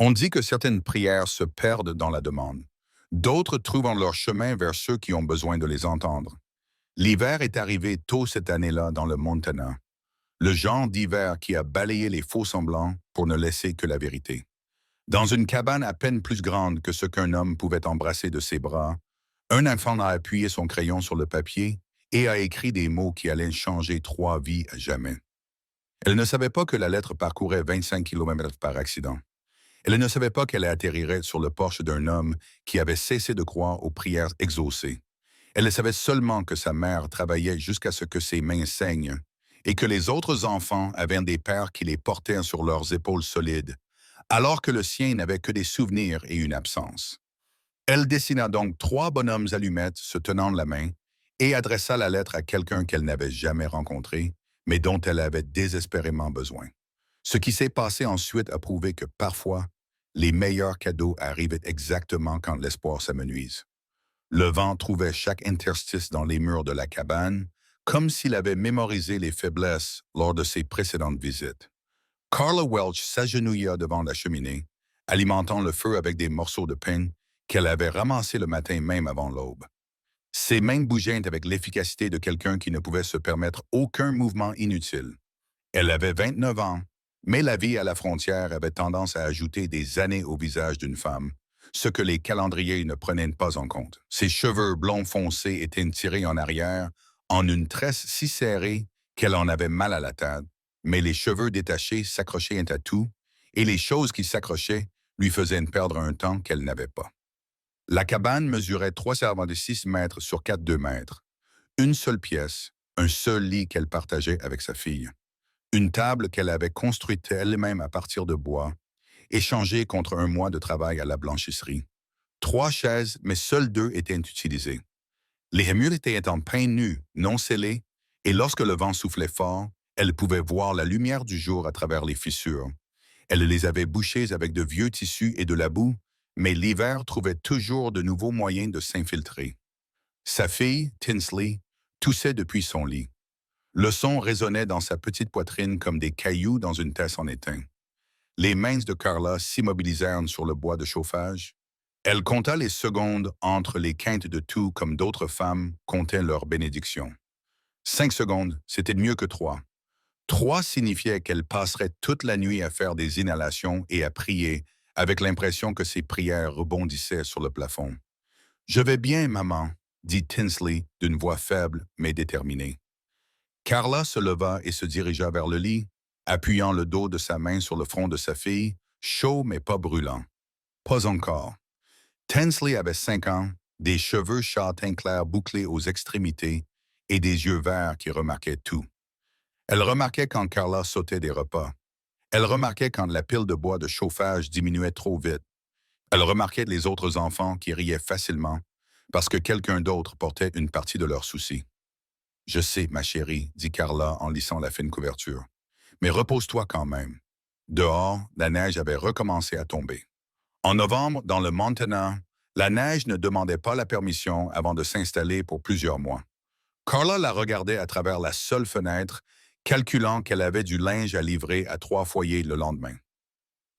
On dit que certaines prières se perdent dans la demande. D'autres trouvent leur chemin vers ceux qui ont besoin de les entendre. L'hiver est arrivé tôt cette année-là dans le Montana. Le genre d'hiver qui a balayé les faux semblants pour ne laisser que la vérité. Dans une cabane à peine plus grande que ce qu'un homme pouvait embrasser de ses bras, un enfant a appuyé son crayon sur le papier et a écrit des mots qui allaient changer 3 vies à jamais. Elle ne savait pas que la lettre parcourait 25 kilomètres par accident. Elle ne savait pas qu'elle atterrirait sur le porche d'un homme qui avait cessé de croire aux prières exaucées. Elle savait seulement que sa mère travaillait jusqu'à ce que ses mains saignent et que les autres enfants avaient des pères qui les portaient sur leurs épaules solides, alors que le sien n'avait que des souvenirs et une absence. Elle dessina donc 3 bonhommes allumettes se tenant la main et adressa la lettre à quelqu'un qu'elle n'avait jamais rencontré, mais dont elle avait désespérément besoin. Ce qui s'est passé ensuite a prouvé que parfois, les meilleurs cadeaux arrivent exactement quand l'espoir s'amenuise. Le vent trouvait chaque interstice dans les murs de la cabane, comme s'il avait mémorisé les faiblesses lors de ses précédentes visites. Carla Welch s'agenouilla devant la cheminée, alimentant le feu avec des morceaux de pain qu'elle avait ramassés le matin même avant l'aube. Ses mains bougeaient avec l'efficacité de quelqu'un qui ne pouvait se permettre aucun mouvement inutile. Elle avait 29 ans, mais la vie à la frontière avait tendance à ajouter des années au visage d'une femme, ce que les calendriers ne prenaient pas en compte. Ses cheveux blonds foncés étaient tirés en arrière, en une tresse si serrée qu'elle en avait mal à la tête, mais les cheveux détachés s'accrochaient à tout, et les choses qui s'accrochaient lui faisaient perdre un temps qu'elle n'avait pas. La cabane mesurait 3,6 mètres sur 4,2 mètres. Une seule pièce, un seul lit qu'elle partageait avec sa fille. Une table qu'elle avait construite elle-même à partir de bois, échangée contre un mois de travail à la blanchisserie. 3 chaises, mais seules 2 étaient utilisées. Les murs étaient en pain nu, non scellés, et lorsque le vent soufflait fort, elle pouvait voir la lumière du jour à travers les fissures. Elle les avait bouchées avec de vieux tissus et de la boue, mais l'hiver trouvait toujours de nouveaux moyens de s'infiltrer. Sa fille, Tinsley, toussait depuis son lit. Le son résonnait dans sa petite poitrine comme des cailloux dans une tasse en étain. Les mains de Carla s'immobilisèrent sur le bois de chauffage. Elle compta les secondes entre les quintes de tout comme d'autres femmes comptaient leurs bénédictions. 5 secondes, c'était mieux que 3. 3 signifiait qu'elle passerait toute la nuit à faire des inhalations et à prier, avec l'impression que ses prières rebondissaient sur le plafond. Je vais bien, maman, dit Tinsley d'une voix faible mais déterminée. Carla se leva et se dirigea vers le lit, appuyant le dos de sa main sur le front de sa fille, chaud mais pas brûlant. Pas encore. Tinsley avait 5 ans, des cheveux châtain clair bouclés aux extrémités et des yeux verts qui remarquaient tout. Elle remarquait quand Carla sautait des repas. Elle remarquait quand la pile de bois de chauffage diminuait trop vite. Elle remarquait les autres enfants qui riaient facilement parce que quelqu'un d'autre portait une partie de leurs soucis. Je sais, ma chérie, dit Carla en lissant la fine couverture. Mais repose-toi quand même. Dehors, la neige avait recommencé à tomber. En novembre, dans le Montana, la neige ne demandait pas la permission avant de s'installer pour plusieurs mois. Carla la regardait à travers la seule fenêtre, calculant qu'elle avait du linge à livrer à 3 foyers le lendemain.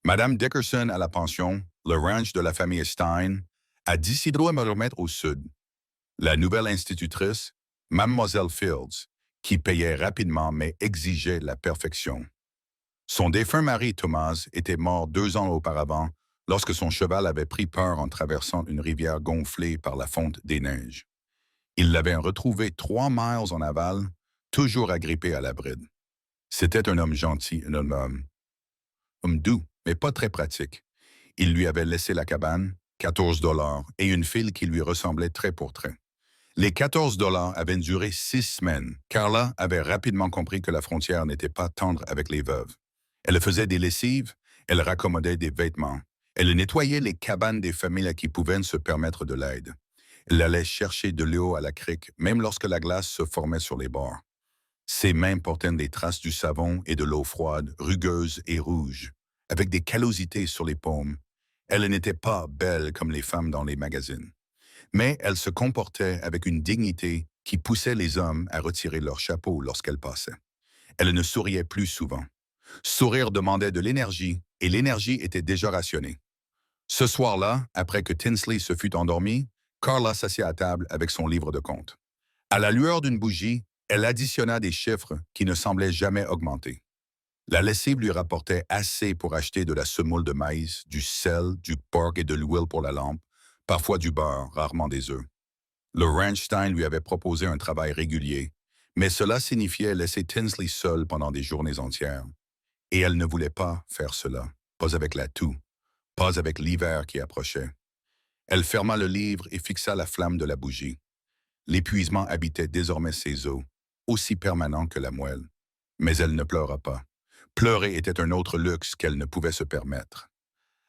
Madame Dickerson à la pension, le ranch de la famille Stein, à 10 hydro-kilomètres au sud. La nouvelle institutrice, Mademoiselle Fields, qui payait rapidement mais exigeait la perfection. Son défunt mari, Thomas, était mort 2 ans auparavant lorsque son cheval avait pris peur en traversant une rivière gonflée par la fonte des neiges. Il l'avait retrouvé 3 miles en aval, toujours agrippé à la bride. C'était un homme gentil, un homme doux, mais pas très pratique. Il lui avait laissé la cabane, 14 $ et une fille qui lui ressemblait trait pour trait. Les 14 $ avaient duré 6 semaines. Carla avait rapidement compris que la frontière n'était pas tendre avec les veuves. Elle faisait des lessives, elle raccommodait des vêtements. Elle nettoyait les cabanes des familles qui pouvaient se permettre de l'aide. Elle allait chercher de l'eau à la crique, même lorsque la glace se formait sur les bords. Ses mains portaient des traces du savon et de l'eau froide, rugueuse et rouge, avec des callosités sur les paumes. Elle n'était pas belle comme les femmes dans les magazines. Mais elle se comportait avec une dignité qui poussait les hommes à retirer leur chapeau lorsqu'elle passait. Elle ne souriait plus souvent. Sourire demandait de l'énergie, et l'énergie était déjà rationnée. Ce soir-là, après que Tinsley se fut endormi, Carla s'assit à table avec son livre de comptes. À la lueur d'une bougie, elle additionna des chiffres qui ne semblaient jamais augmenter. La lessive lui rapportait assez pour acheter de la semoule de maïs, du sel, du porc et de l'huile pour la lampe, parfois du beurre, rarement des œufs. Le Ranchstein lui avait proposé un travail régulier, mais cela signifiait laisser Tinsley seul pendant des journées entières. Et elle ne voulait pas faire cela, pas avec la toux, pas avec l'hiver qui approchait. Elle ferma le livre et fixa la flamme de la bougie. L'épuisement habitait désormais ses os, aussi permanent que la moelle. Mais elle ne pleura pas. Pleurer était un autre luxe qu'elle ne pouvait se permettre.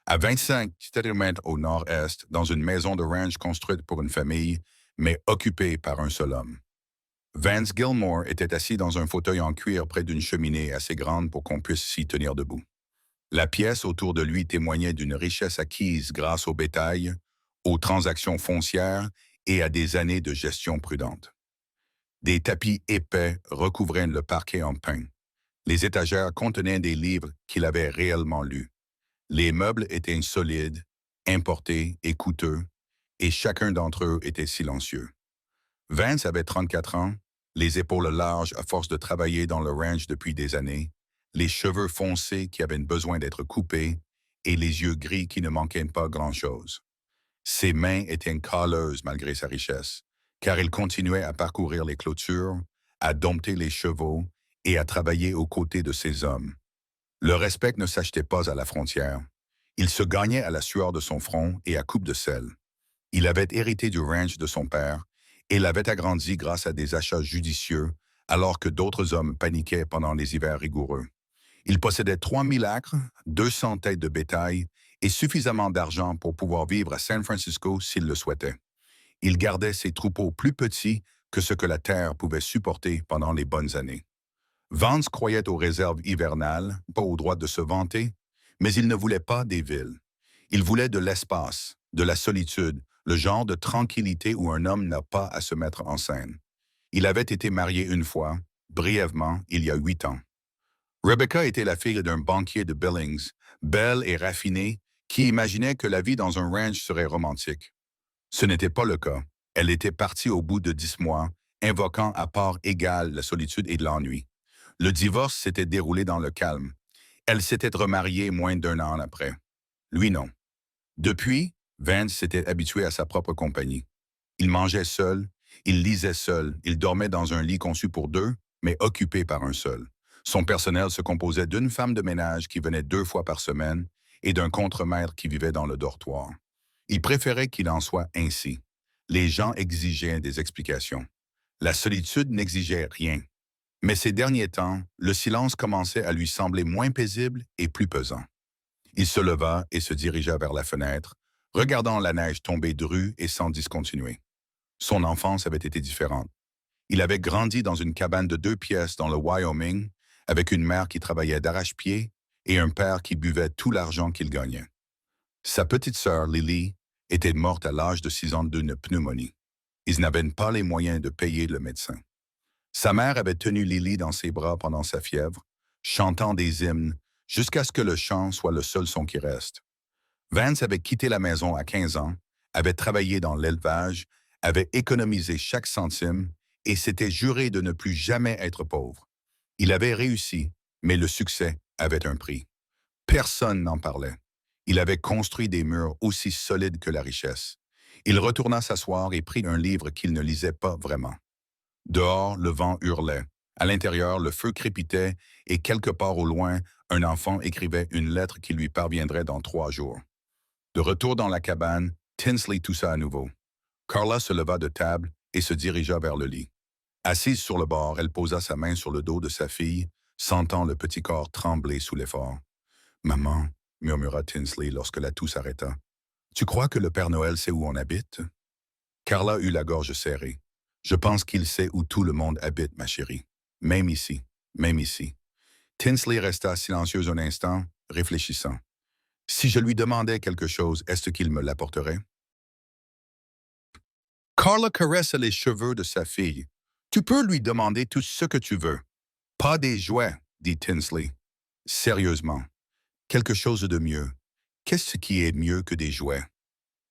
À 25 km au nord-est, dans une maison de ranch construite pour une famille, mais occupée par un seul homme. Vance Gilmore était assis dans un fauteuil en cuir près d'une cheminée assez grande pour qu'on puisse s'y tenir debout. La pièce autour de lui témoignait d'une richesse acquise grâce au bétail, aux transactions foncières et à des années de gestion prudente. Des tapis épais recouvraient le parquet en pin. Les étagères contenaient des livres qu'il avait réellement lus. Les meubles étaient solides, importés et coûteux, et chacun d'entre eux était silencieux. Vance avait 34 ans, les épaules larges à force de travailler dans le ranch depuis des années, les cheveux foncés qui avaient besoin d'être coupés et les yeux gris qui ne manquaient pas grand-chose. Ses mains étaient calleuses malgré sa richesse, car il continuait à parcourir les clôtures, à dompter les chevaux et à travailler aux côtés de ses hommes. Le respect ne s'achetait pas à la frontière. Il se gagnait à la sueur de son front et à coupe de sel. Il avait hérité du ranch de son père et l'avait agrandi grâce à des achats judicieux, alors que d'autres hommes paniquaient pendant les hivers rigoureux. Il possédait 3000 acres, 200 têtes de bétail et suffisamment d'argent pour pouvoir vivre à San Francisco s'il le souhaitait. Il gardait ses troupeaux plus petits que ce que la terre pouvait supporter pendant les bonnes années. Vance croyait aux réserves hivernales, pas au droit de se vanter, mais il ne voulait pas des villes. Il voulait de l'espace, de la solitude, le genre de tranquillité où un homme n'a pas à se mettre en scène. Il avait été marié une fois, brièvement, il y a 8 ans. Rebecca était la fille d'un banquier de Billings, belle et raffinée, qui imaginait que la vie dans un ranch serait romantique. Ce n'était pas le cas. Elle était partie au bout de 10 mois, invoquant à part égale la solitude et l'ennui. Le divorce s'était déroulé dans le calme. Elle s'était remariée moins d'1 an après. Lui, non. Depuis, Vance s'était habitué à sa propre compagnie. Il mangeait seul, il lisait seul, il dormait dans un lit conçu pour deux, mais occupé par un seul. Son personnel se composait d'une femme de ménage qui venait 2 fois par semaine et d'un contremaître qui vivait dans le dortoir. Il préférait qu'il en soit ainsi. Les gens exigeaient des explications. La solitude n'exigeait rien. Mais ces derniers temps, le silence commençait à lui sembler moins paisible et plus pesant. Il se leva et se dirigea vers la fenêtre, regardant la neige tomber drue et sans discontinuer. Son enfance avait été différente. Il avait grandi dans une cabane de 2 pièces dans le Wyoming, avec une mère qui travaillait d'arrache-pied et un père qui buvait tout l'argent qu'il gagnait. Sa petite sœur, Lily, était morte à l'âge de 6 ans d'une pneumonie. Ils n'avaient pas les moyens de payer le médecin. Sa mère avait tenu Lily dans ses bras pendant sa fièvre, chantant des hymnes, jusqu'à ce que le chant soit le seul son qui reste. Vance avait quitté la maison à 15 ans, avait travaillé dans l'élevage, avait économisé chaque centime et s'était juré de ne plus jamais être pauvre. Il avait réussi, mais le succès avait un prix. Personne n'en parlait. Il avait construit des murs aussi solides que la richesse. Il retourna s'asseoir et prit un livre qu'il ne lisait pas vraiment. Dehors, le vent hurlait. À l'intérieur, le feu crépitait et quelque part au loin, un enfant écrivait une lettre qui lui parviendrait dans 3 jours. De retour dans la cabane, Tinsley toussa à nouveau. Carla se leva de table et se dirigea vers le lit. Assise sur le bord, elle posa sa main sur le dos de sa fille, sentant le petit corps trembler sous l'effort. « Maman, » murmura Tinsley lorsque la toux s'arrêta. « Tu crois que le Père Noël sait où on habite? » Carla eut la gorge serrée. « Je pense qu'il sait où tout le monde habite, ma chérie. Même ici, même ici. » Tinsley resta silencieuse un instant, réfléchissant. « Si je lui demandais quelque chose, est-ce qu'il me l'apporterait? » Carla caressa les cheveux de sa fille. « Tu peux lui demander tout ce que tu veux. »« Pas des jouets, dit Tinsley. Sérieusement, quelque chose de mieux. Qu'est-ce qui est mieux que des jouets?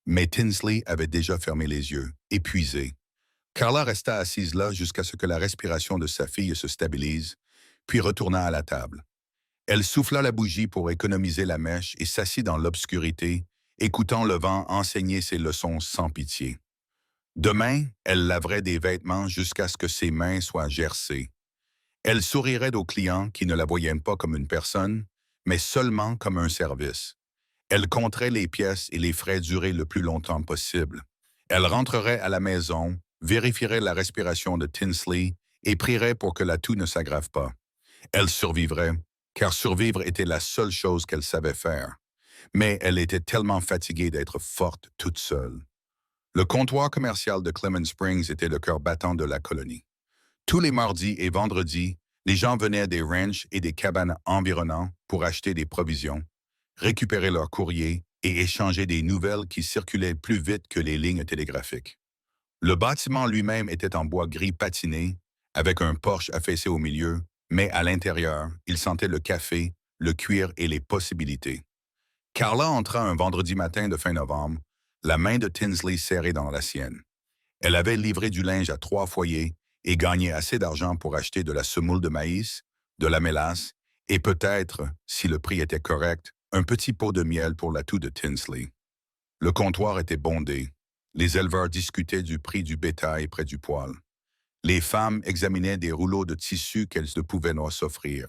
Mais Tinsley avait déjà fermé les yeux, épuisé. Carla resta assise là jusqu'à ce que la respiration de sa fille se stabilise, puis retourna à la table. Elle souffla la bougie pour économiser la mèche et s'assit dans l'obscurité, écoutant le vent enseigner ses leçons sans pitié. Demain, elle laverait des vêtements jusqu'à ce que ses mains soient gercées. Elle sourirait aux clients qui ne la voyaient pas comme une personne, mais seulement comme un service. Elle compterait les pièces et les frais durer le plus longtemps possible. Elle rentrerait à la maison, vérifierait la respiration de Tinsley et prierait pour que la toux ne s'aggrave pas. Elle survivrait, car survivre était la seule chose qu'elle savait faire. Mais elle était tellement fatiguée d'être forte toute seule. Le comptoir commercial de Clement Springs était le cœur battant de la colonie. Tous les mardis et vendredis, les gens venaient des ranchs et des cabanes environnantes pour acheter des provisions, récupérer leurs courriers et échanger des nouvelles qui circulaient plus vite que les lignes télégraphiques. Le bâtiment lui-même était en bois gris patiné, avec un porche affaissé au milieu, mais à l'intérieur, il sentait le café, le cuir et les possibilités. Carla entra un vendredi matin de fin novembre, la main de Tinsley serrée dans la sienne. Elle avait livré du linge à 3 foyers et gagné assez d'argent pour acheter de la semoule de maïs, de la mélasse et peut-être, si le prix était correct, un petit pot de miel pour la toux de Tinsley. Le comptoir était bondé. Les éleveurs discutaient du prix du bétail près du poêle. Les femmes examinaient des rouleaux de tissu qu'elles ne pouvaient pas s'offrir.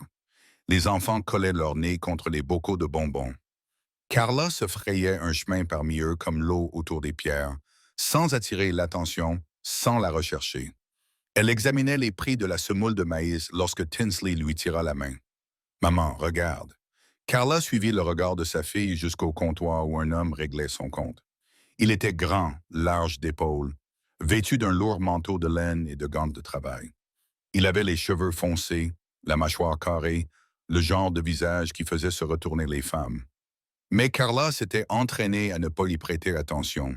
Les enfants collaient leur nez contre les bocaux de bonbons. Carla se frayait un chemin parmi eux comme l'eau autour des pierres, sans attirer l'attention, sans la rechercher. Elle examinait les prix de la semoule de maïs lorsque Tinsley lui tira la main. « Maman, regarde. » Carla suivit le regard de sa fille jusqu'au comptoir où un homme réglait son compte. Il était grand, large d'épaules, vêtu d'un lourd manteau de laine et de gants de travail. Il avait les cheveux foncés, la mâchoire carrée, le genre de visage qui faisait se retourner les femmes. Mais Carla s'était entraînée à ne pas y prêter attention.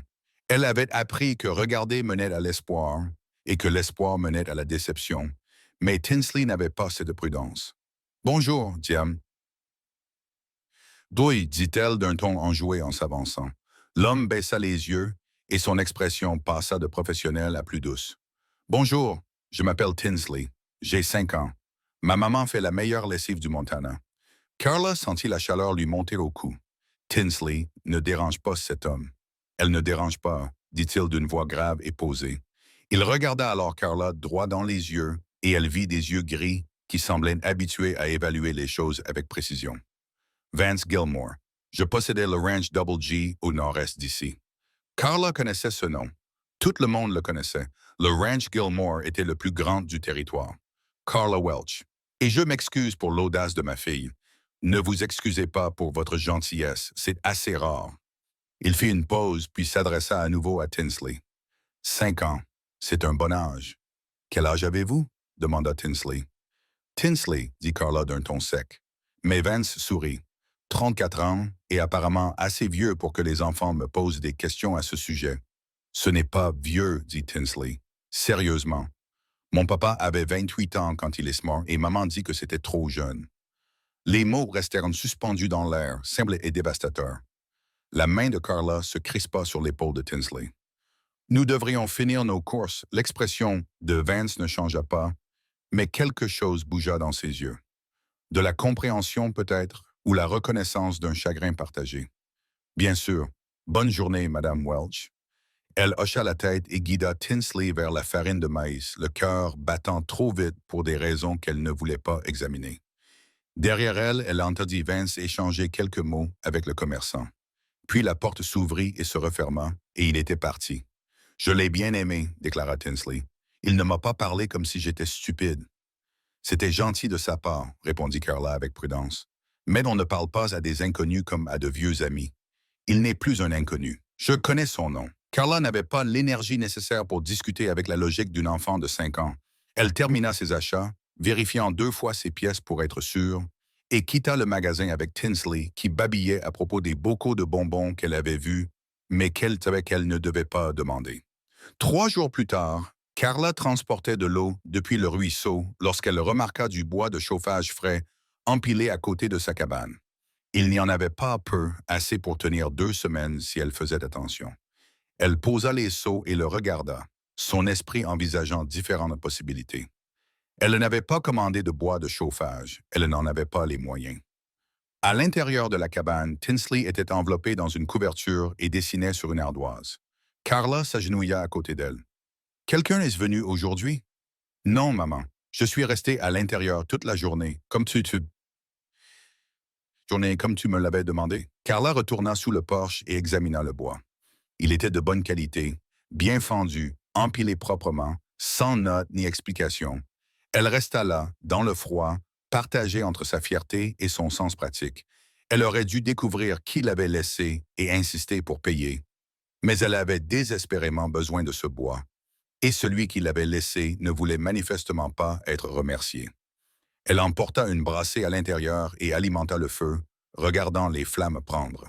Elle avait appris que regarder menait à l'espoir et que l'espoir menait à la déception. Mais Tinsley n'avait pas cette prudence. « Bonjour, Diam. »« Douille, dit-elle d'un ton enjoué en s'avançant. L'homme baissa les yeux et son expression passa de professionnelle à plus douce. « Bonjour, je m'appelle Tinsley. J'ai 5 ans. Ma maman fait la meilleure lessive du Montana. » Carla sentit la chaleur lui monter au cou. Tinsley ne dérange pas cet homme. Elle ne dérange pas, dit-il d'une voix grave et posée. Il regarda alors Carla droit dans les yeux et elle vit des yeux gris qui semblaient habitués à évaluer les choses avec précision. Vance Gilmore. Je possédais le ranch Double G au nord-est d'ici. Carla connaissait ce nom. Tout le monde le connaissait. Le ranch Gilmore était le plus grand du territoire. Carla Welch. Et je m'excuse pour l'audace de ma fille. Ne vous excusez pas pour votre gentillesse, c'est assez rare. Il fit une pause, puis s'adressa à nouveau à Tinsley. 5 ans, c'est un bon âge. Quel âge avez-vous? Demanda Tinsley. Tinsley, dit Carla d'un ton sec. Mais Vance sourit. 34 ans et apparemment assez vieux pour que les enfants me posent des questions à ce sujet. Ce n'est pas vieux, dit Tinsley. Sérieusement. Mon papa avait 28 ans quand il est mort et maman dit que c'était trop jeune. Les mots restèrent suspendus dans l'air, simples et dévastateurs. La main de Carla se crispa sur l'épaule de Tinsley. Nous devrions finir nos courses. L'expression de Vance ne changea pas, mais quelque chose bougea dans ses yeux. De la compréhension peut-être, ou la reconnaissance d'un chagrin partagé. Bien sûr. Bonne journée, Madame Welch. Elle hocha la tête et guida Tinsley vers la farine de maïs, le cœur battant trop vite pour des raisons qu'elle ne voulait pas examiner. Derrière elle, elle entendit Vance échanger quelques mots avec le commerçant. Puis la porte s'ouvrit et se referma, et il était parti. « Je l'ai bien aimé, » déclara Tinsley. « Il ne m'a pas parlé comme si j'étais stupide. » « C'était gentil de sa part, » répondit Carla avec prudence. « Mais on ne parle pas à des inconnus comme à de vieux amis. Il n'est plus un inconnu. Je connais son nom. » Carla n'avait pas l'énergie nécessaire pour discuter avec la logique d'une enfant de 5 ans. Elle termina ses achats, vérifiant 2 fois ses pièces pour être sûre, et quitta le magasin avec Tinsley qui babillait à propos des bocaux de bonbons qu'elle avait vus, mais qu'elle savait qu'elle ne devait pas demander. 3 jours plus tard, Carla transportait de l'eau depuis le ruisseau lorsqu'elle remarqua du bois de chauffage frais empilés à côté de sa cabane. Il n'y en avait pas peu, assez pour tenir 2 semaines si elle faisait attention. Elle posa les seaux et le regarda, son esprit envisageant différentes possibilités. Elle n'avait pas commandé de bois de chauffage, elle n'en avait pas les moyens. À l'intérieur de la cabane, Tinsley était enveloppé dans une couverture et dessinait sur une ardoise. Carla s'agenouilla à côté d'elle. Quelqu'un est venu aujourd'hui? Non, maman. Je suis resté à l'intérieur toute la journée, comme tu me l'avais demandé. Carla retourna sous le porche et examina le bois. Il était de bonne qualité, bien fendu, empilé proprement, sans notes ni explications. Elle resta là, dans le froid, partagée entre sa fierté et son sens pratique. Elle aurait dû découvrir qui l'avait laissé et insister pour payer. Mais elle avait désespérément besoin de ce bois, et celui qui l'avait laissé ne voulait manifestement pas être remercié. Elle emporta une brassée à l'intérieur et alimenta le feu, regardant les flammes prendre.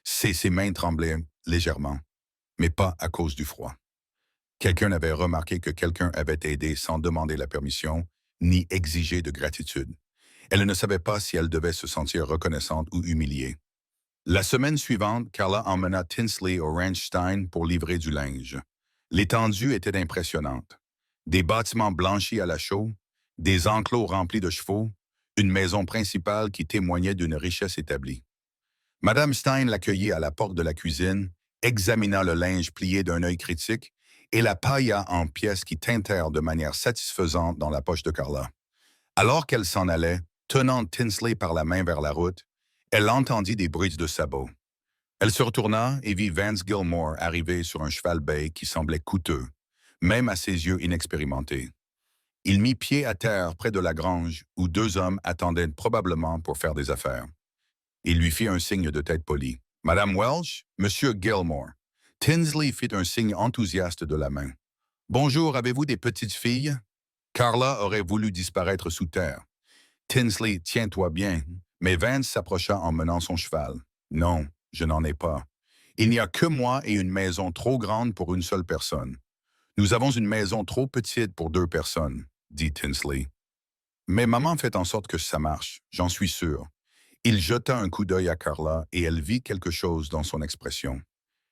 Ses mains tremblaient légèrement, mais pas à cause du froid. Quelqu'un avait remarqué que quelqu'un avait aidé sans demander la permission, ni exiger de gratitude. Elle ne savait pas si elle devait se sentir reconnaissante ou humiliée. La semaine suivante, Carla emmena Tinsley au Ranch Stein pour livrer du linge. L'étendue était impressionnante. Des bâtiments blanchis à la chaux, des enclos remplis de chevaux, une maison principale qui témoignait d'une richesse établie. Madame Stein l'accueillit à la porte de la cuisine, examina le linge plié d'un œil critique et la pailla en pièces qui tintèrent de manière satisfaisante dans la poche de Carla. Alors qu'elle s'en allait, tenant Tinsley par la main vers la route, elle entendit des bruits de sabots. Elle se retourna et vit Vance Gilmore arriver sur un cheval bai qui semblait coûteux, même à ses yeux inexpérimentés. Il mit pied à terre près de la grange où 2 hommes attendaient probablement pour faire des affaires. Il lui fit un signe de tête poli. « Madame Welch, Monsieur Gilmore. » Tinsley fit un signe enthousiaste de la main. « Bonjour, avez-vous des petites filles? » Carla aurait voulu disparaître sous terre. « Tinsley, tiens-toi bien. » Mais Vance s'approcha en menant son cheval. « Non, je n'en ai pas. Il n'y a que moi et une maison trop grande pour une seule personne. Nous avons une maison trop petite pour 2 personnes, dit Tinsley. Mais maman fait en sorte que ça marche, j'en suis sûr. Il jeta un coup d'œil à Carla et elle vit quelque chose dans son expression.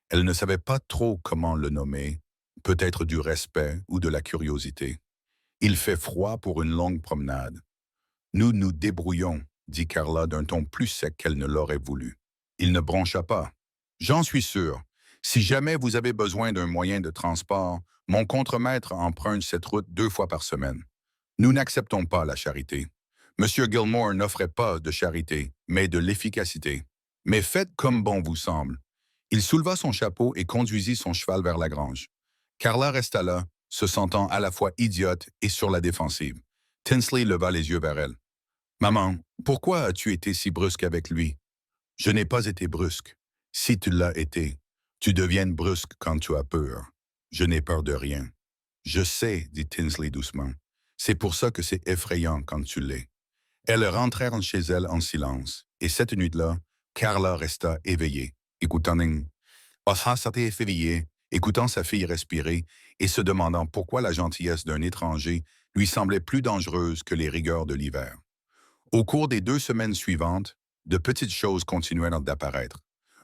Elle ne savait pas trop comment le nommer, peut-être du respect ou de la curiosité. Il fait froid pour une longue promenade. Nous nous débrouillons, dit Carla d'un ton plus sec qu'elle ne l'aurait voulu. Il ne broncha pas. J'en suis sûr. Si jamais vous avez besoin d'un moyen de transport, mon contremaître emprunte cette route 2 fois par semaine. Nous n'acceptons pas la charité. Monsieur Gilmore n'offrait pas de charité, mais de l'efficacité. Mais faites comme bon vous semble. Il souleva son chapeau et conduisit son cheval vers la grange. Carla resta là, se sentant à la fois idiote et sur la défensive. Tinsley leva les yeux vers elle. « Maman, pourquoi as-tu été si brusque avec lui? » « Je n'ai pas été brusque. Si tu l'as été, tu deviens brusque quand tu as peur. Je n'ai peur de rien. »« Je sais, dit Tinsley doucement. C'est pour ça que c'est effrayant quand tu l'es. » Elles rentrèrent chez elle en silence, et cette nuit-là, Carla resta éveillée, écoutant sa fille respirer et se demandant pourquoi la gentillesse d'un étranger lui semblait plus dangereuse que les rigueurs de l'hiver. Au cours des 2 semaines suivantes, de petites choses continuèrent d'apparaître.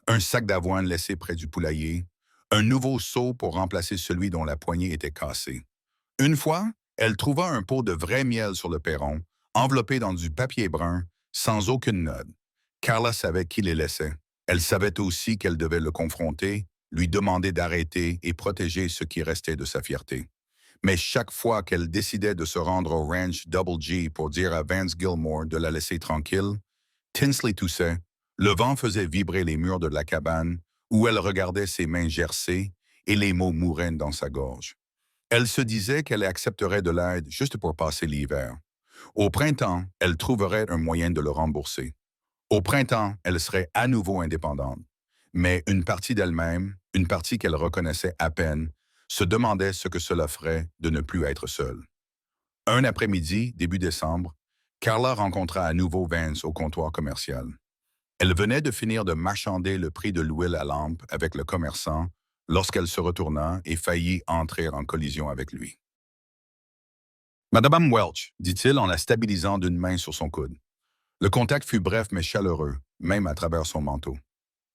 Un sac d'avoine laissé près du poulailler, un nouveau seau pour remplacer celui dont la poignée était cassée. Une fois, elle trouva un pot de vrai miel sur le perron, enveloppé dans du papier brun, sans aucune note. Carla savait qui les laissait. Elle savait aussi qu'elle devait le confronter, lui demander d'arrêter et protéger ce qui restait de sa fierté. Mais chaque fois qu'elle décidait de se rendre au ranch Double G pour dire à Vance Gilmore de la laisser tranquille, Tinsley toussait, le vent faisait vibrer les murs de la cabane, où elle regardait ses mains gercées et les mots mouraient dans sa gorge. Elle se disait qu'elle accepterait de l'aide juste pour passer l'hiver. Au printemps, elle trouverait un moyen de le rembourser. Au printemps, elle serait à nouveau indépendante. Mais une partie d'elle-même, une partie qu'elle reconnaissait à peine, se demandait ce que cela ferait de ne plus être seule. Un après-midi, début décembre, Carla rencontra à nouveau Vance au comptoir commercial. Elle venait de finir de marchander le prix de l'huile à lampe avec le commerçant lorsqu'elle se retourna et faillit entrer en collision avec lui. « Madame Welch, dit-il en la stabilisant d'une main sur son coude. Le contact fut bref mais chaleureux, même à travers son manteau.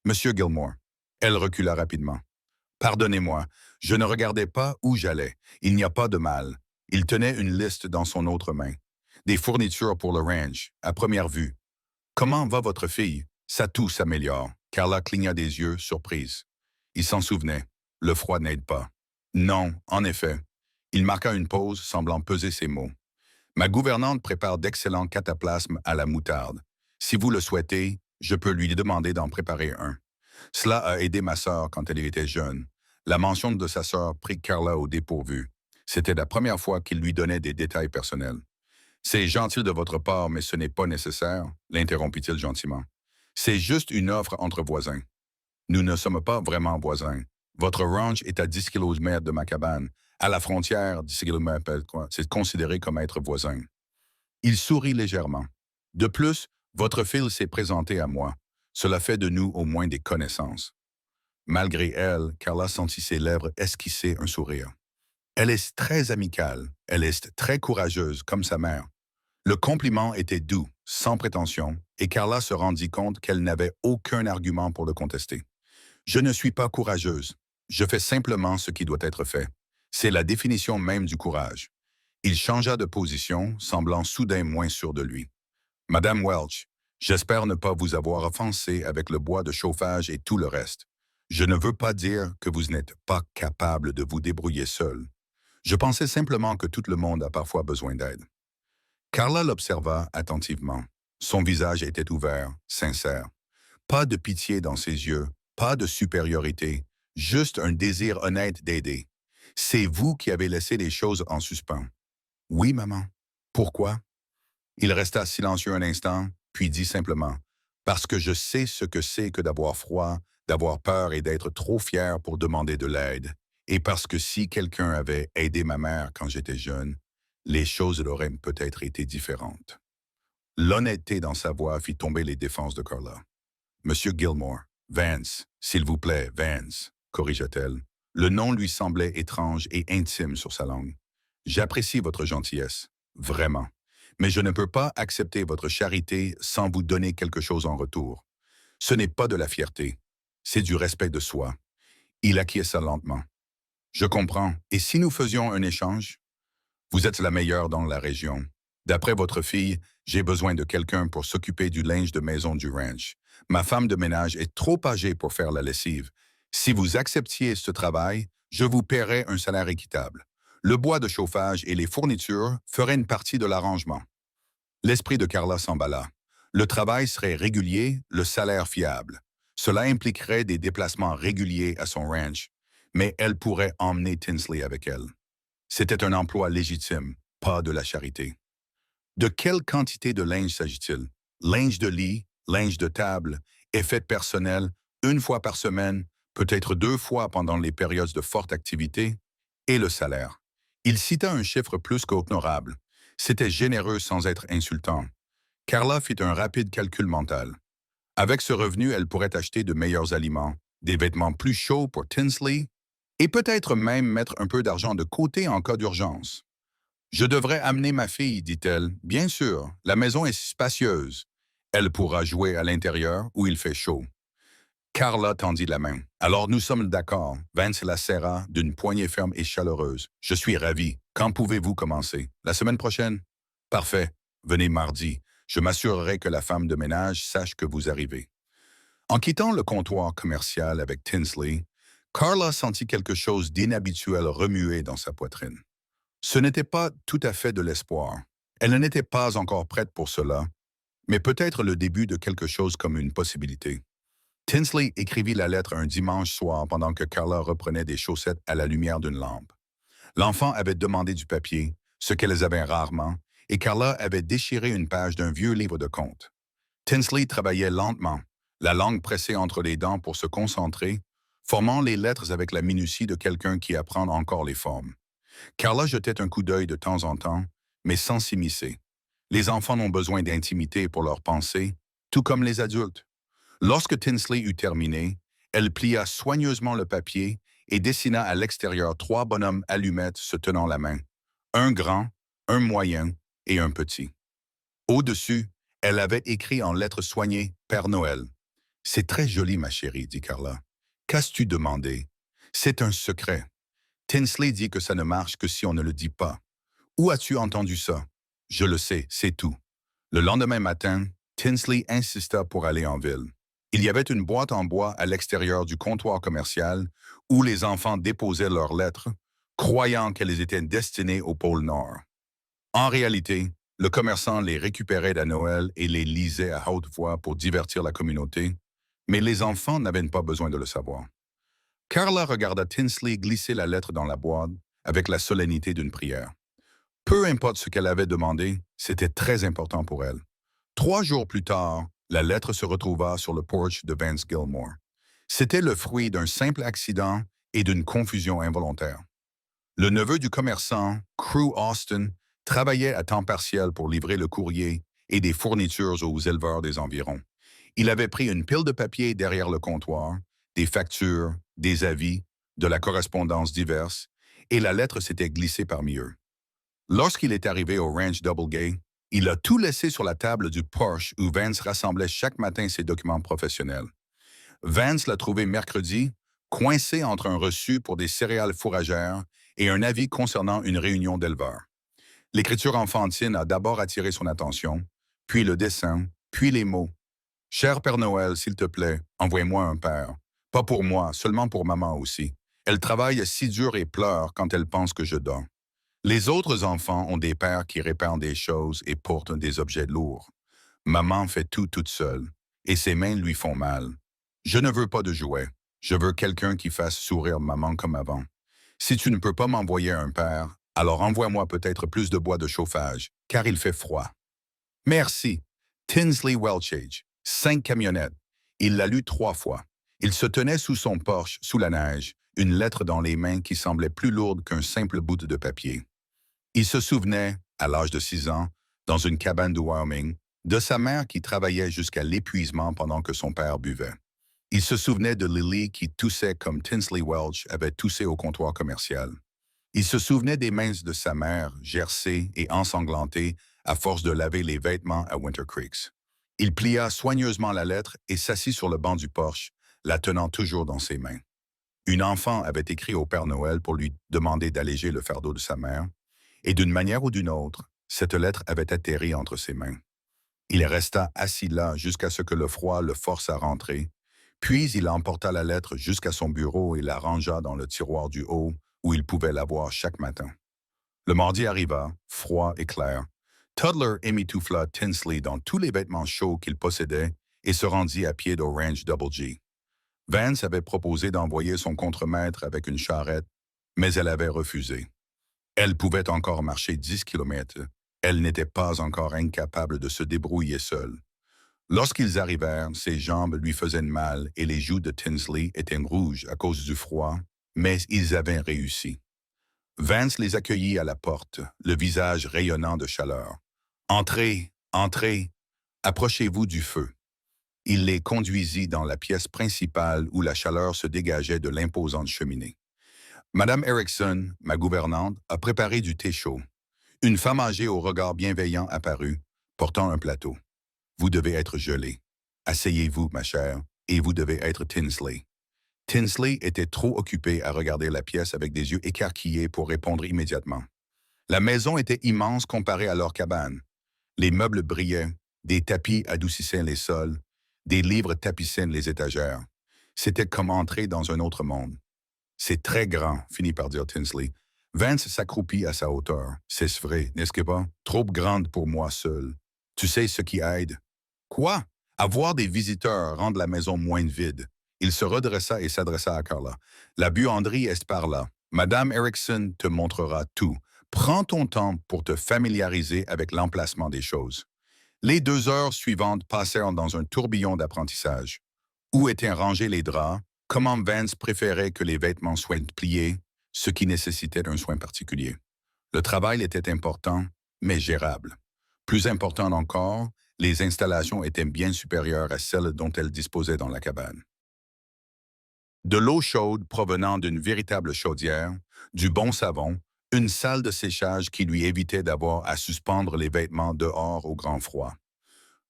Monsieur Gilmore. Elle recula rapidement. Pardonnez-moi, je ne regardais pas où j'allais. Il n'y a pas de mal. Il tenait une liste dans son autre main. Des fournitures pour le ranch, à première vue. Comment va votre fille? Sa toux s'améliore. Carla cligna des yeux, surprise. Il s'en souvenait. Le froid n'aide pas. Non, en effet. Il marqua une pause, semblant peser ses mots. Ma gouvernante prépare d'excellents cataplasmes à la moutarde. Si vous le souhaitez, je peux lui demander d'en préparer un. Cela a aidé ma sœur quand elle était jeune. La mention de sa sœur prit Carla au dépourvu. C'était la première fois qu'il lui donnait des détails personnels. C'est gentil de votre part, mais ce n'est pas nécessaire, l'interrompit-il gentiment. C'est juste une offre entre voisins. Nous ne sommes pas vraiment voisins. Votre ranch est à 10 km de ma cabane. À la frontière, 10 km, c'est considéré comme être voisin. Il sourit légèrement. De plus, votre fille s'est présentée à moi. Cela fait de nous au moins des connaissances. Malgré elle, Carla sentit ses lèvres esquisser un sourire. Elle est très amicale, elle est très courageuse, comme sa mère. Le compliment était doux, sans prétention, et Carla se rendit compte qu'elle n'avait aucun argument pour le contester. Je ne suis pas courageuse. Je fais simplement ce qui doit être fait. C'est la définition même du courage. Il changea de position, semblant soudain moins sûr de lui. Madame Welch, j'espère ne pas vous avoir offensé avec le bois de chauffage et tout le reste. Je ne veux pas dire que vous n'êtes pas capable de vous débrouiller seul. Je pensais simplement que tout le monde a parfois besoin d'aide. Carla l'observa attentivement. Son visage était ouvert, sincère. Pas de pitié dans ses yeux, pas de supériorité, juste un désir honnête d'aider. C'est vous qui avez laissé les choses en suspens. Oui, maman. Pourquoi? Il resta silencieux un instant, puis dit simplement, parce que je sais ce que c'est que d'avoir froid, d'avoir peur et d'être trop fier pour demander de l'aide. Et parce que si quelqu'un avait aidé ma mère quand j'étais jeune, les choses auraient peut-être été différentes. L'honnêteté dans sa voix fit tomber les défenses de Carla. Monsieur Gilmore, Vance, s'il vous plaît, Vance, corrigea-t-elle. Le nom lui semblait étrange et intime sur sa langue. J'apprécie votre gentillesse, vraiment. Mais je ne peux pas accepter votre charité sans vous donner quelque chose en retour. Ce n'est pas de la fierté, c'est du respect de soi. Il acquiesça lentement. Je comprends. Et si nous faisions un échange? Vous êtes la meilleure dans la région. D'après votre fille, j'ai besoin de quelqu'un pour s'occuper du linge de maison du ranch. Ma femme de ménage est trop âgée pour faire la lessive. Si vous acceptiez ce travail, je vous paierais un salaire équitable. Le bois de chauffage et les fournitures feraient une partie de l'arrangement. L'esprit de Carla s'emballa. Le travail serait régulier, le salaire fiable. Cela impliquerait des déplacements réguliers à son ranch, mais elle pourrait emmener Tinsley avec elle. C'était un emploi légitime, pas de la charité. De quelle quantité de linge s'agit-il? Linge de lit, linge de table, effets personnels, une fois par semaine, peut-être 2 fois pendant les périodes de forte activité, et le salaire. Il cita un chiffre plus qu'honorable. C'était généreux sans être insultant. Carla fit un rapide calcul mental. Avec ce revenu, elle pourrait acheter de meilleurs aliments, des vêtements plus chauds pour Tinsley, et peut-être même mettre un peu d'argent de côté en cas d'urgence. Je devrais amener ma fille, dit-elle. Bien sûr, la maison est spacieuse. Elle pourra jouer à l'intérieur où il fait chaud. Carla tendit la main. Alors nous sommes d'accord. Vance la serra d'une poignée ferme et chaleureuse. Je suis ravi. Quand pouvez-vous commencer? La semaine prochaine? Parfait. Venez mardi. Je m'assurerai que la femme de ménage sache que vous arrivez. En quittant le comptoir commercial avec Tinsley, Carla sentit quelque chose d'inhabituel remuer dans sa poitrine. Ce n'était pas tout à fait de l'espoir. Elle n'était pas encore prête pour cela, mais peut-être le début de quelque chose comme une possibilité. Tinsley écrivit la lettre un dimanche soir pendant que Carla reprenait des chaussettes à la lumière d'une lampe. L'enfant avait demandé du papier, ce qu'elles avaient rarement, et Carla avait déchiré une page d'un vieux livre de contes. Tinsley travaillait lentement, la langue pressée entre les dents pour se concentrer, formant les lettres avec la minutie de quelqu'un qui apprend encore les formes. Carla jetait un coup d'œil de temps en temps, mais sans s'immiscer. Les enfants ont besoin d'intimité pour leurs pensées, tout comme les adultes. Lorsque Tinsley eut terminé, elle plia soigneusement le papier et dessina à l'extérieur 3 bonhommes allumettes se tenant la main. Un grand, un moyen et un petit. Au-dessus, Elle avait écrit en lettres soignées « Père Noël ». C'est très joli, ma chérie, dit Carla. Qu'as-tu demandé? C'est un secret. Tinsley dit que ça ne marche que si on ne le dit pas. Où as-tu entendu ça? Je le sais, c'est tout. Le lendemain matin, Tinsley insista pour aller en ville. Il y avait une boîte en bois à l'extérieur du comptoir commercial où les enfants déposaient leurs lettres, croyant qu'elles étaient destinées au pôle Nord. En réalité, le commerçant les récupérait à Noël et les lisait à haute voix pour divertir la communauté, mais les enfants n'avaient pas besoin de le savoir. Carla regarda Tinsley glisser la lettre dans la boîte avec la solennité d'une prière. Peu importe ce qu'elle avait demandé, c'était très important pour elle. 3 jours plus tard, la lettre se retrouva sur le porch de Vance Gilmore. C'était le fruit d'un simple accident et d'une confusion involontaire. Le neveu du commerçant, Crew Austin, travaillait à temps partiel pour livrer le courrier et des fournitures aux éleveurs des environs. Il avait pris une pile de papier derrière le comptoir, des factures, des avis, de la correspondance diverse, et la lettre s'était glissée parmi eux. Lorsqu'il est arrivé au ranch Doublegay, il a tout laissé sur la table du porche où Vance rassemblait chaque matin ses documents professionnels. Vance l'a trouvé mercredi, coincé entre un reçu pour des céréales fourragères et un avis concernant une réunion d'éleveurs. L'écriture enfantine a d'abord attiré son attention, puis le dessin, puis les mots. « Cher Père Noël, s'il te plaît, envoie-moi un père. Pas pour moi, seulement pour maman aussi. Elle travaille si dur et pleure quand elle pense que je dors. Les autres enfants ont des pères qui réparent des choses et portent des objets lourds. Maman fait tout toute seule, et ses mains lui font mal. Je ne veux pas de jouets. Je veux quelqu'un qui fasse sourire maman comme avant. Si tu ne peux pas m'envoyer un père, alors envoie-moi peut-être plus de bois de chauffage, car il fait froid. Merci. Tinsley Welchage. 5 camionnettes. Il l'a lu 3 fois. Il se tenait sous son porche, sous la neige, une lettre dans les mains qui semblait plus lourde qu'un simple bout de papier. Il se souvenait, à l'âge de 6 ans, dans une cabane du Wyoming, de sa mère qui travaillait jusqu'à l'épuisement pendant que son père buvait. Il se souvenait de Lily qui toussait comme Tinsley Welch avait toussé au comptoir commercial. Il se souvenait des mains de sa mère, gercées et ensanglantées à force de laver les vêtements à Winter Creeks. Il plia soigneusement la lettre et s'assit sur le banc du porche, la tenant toujours dans ses mains. Une enfant avait écrit au Père Noël pour lui demander d'alléger le fardeau de sa mère, et d'une manière ou d'une autre, cette lettre avait atterri entre ses mains. Il resta assis là jusqu'à ce que le froid le force à rentrer, puis il emporta la lettre jusqu'à son bureau et la rangea dans le tiroir du haut où il pouvait la voir chaque matin. Le mardi arriva, froid et clair. Toddler émitoufla Tinsley dans tous les vêtements chauds qu'il possédait et se rendit à pied au ranch Double G. Vance avait proposé d'envoyer son contremaître avec une charrette, mais elle avait refusé. Elle pouvait encore marcher 10 kilomètres. Elle n'était pas encore incapable de se débrouiller seule. Lorsqu'ils arrivèrent, ses jambes lui faisaient mal et les joues de Tinsley étaient rouges à cause du froid, mais ils avaient réussi. Vance les accueillit à la porte, le visage rayonnant de chaleur. « Entrez, entrez, approchez-vous du feu. » Il les conduisit dans la pièce principale où la chaleur se dégageait de l'imposante cheminée. Madame Erickson, ma gouvernante, a préparé du thé chaud. Une femme âgée au regard bienveillant apparut, portant un plateau. Vous devez être gelé. Asseyez-vous, ma chère, et vous devez être Tinsley. Tinsley était trop occupé à regarder la pièce avec des yeux écarquillés pour répondre immédiatement. La maison était immense comparée à leur cabane. Les meubles brillaient, des tapis adoucissaient les sols, des livres tapissaient les étagères. C'était comme entrer dans un autre monde. C'est très grand, finit par dire Tinsley. Vance s'accroupit à sa hauteur. C'est vrai, n'est-ce pas? Trop grande pour moi seul. Tu sais ce qui aide? Quoi? Avoir des visiteurs rend la maison moins vide. Il se redressa et s'adressa à Carla. La buanderie est par là. Madame Erickson te montrera tout. Prends ton temps pour te familiariser avec l'emplacement des choses. Les 2 heures suivantes passèrent dans un tourbillon d'apprentissage. Où étaient rangés les draps? Comment Vance préférait que les vêtements soient pliés, ce qui nécessitait un soin particulier. Le travail était important, mais gérable. Plus important encore, les installations étaient bien supérieures à celles dont elle disposait dans la cabane. De l'eau chaude provenant d'une véritable chaudière, du bon savon, une salle de séchage qui lui évitait d'avoir à suspendre les vêtements dehors au grand froid.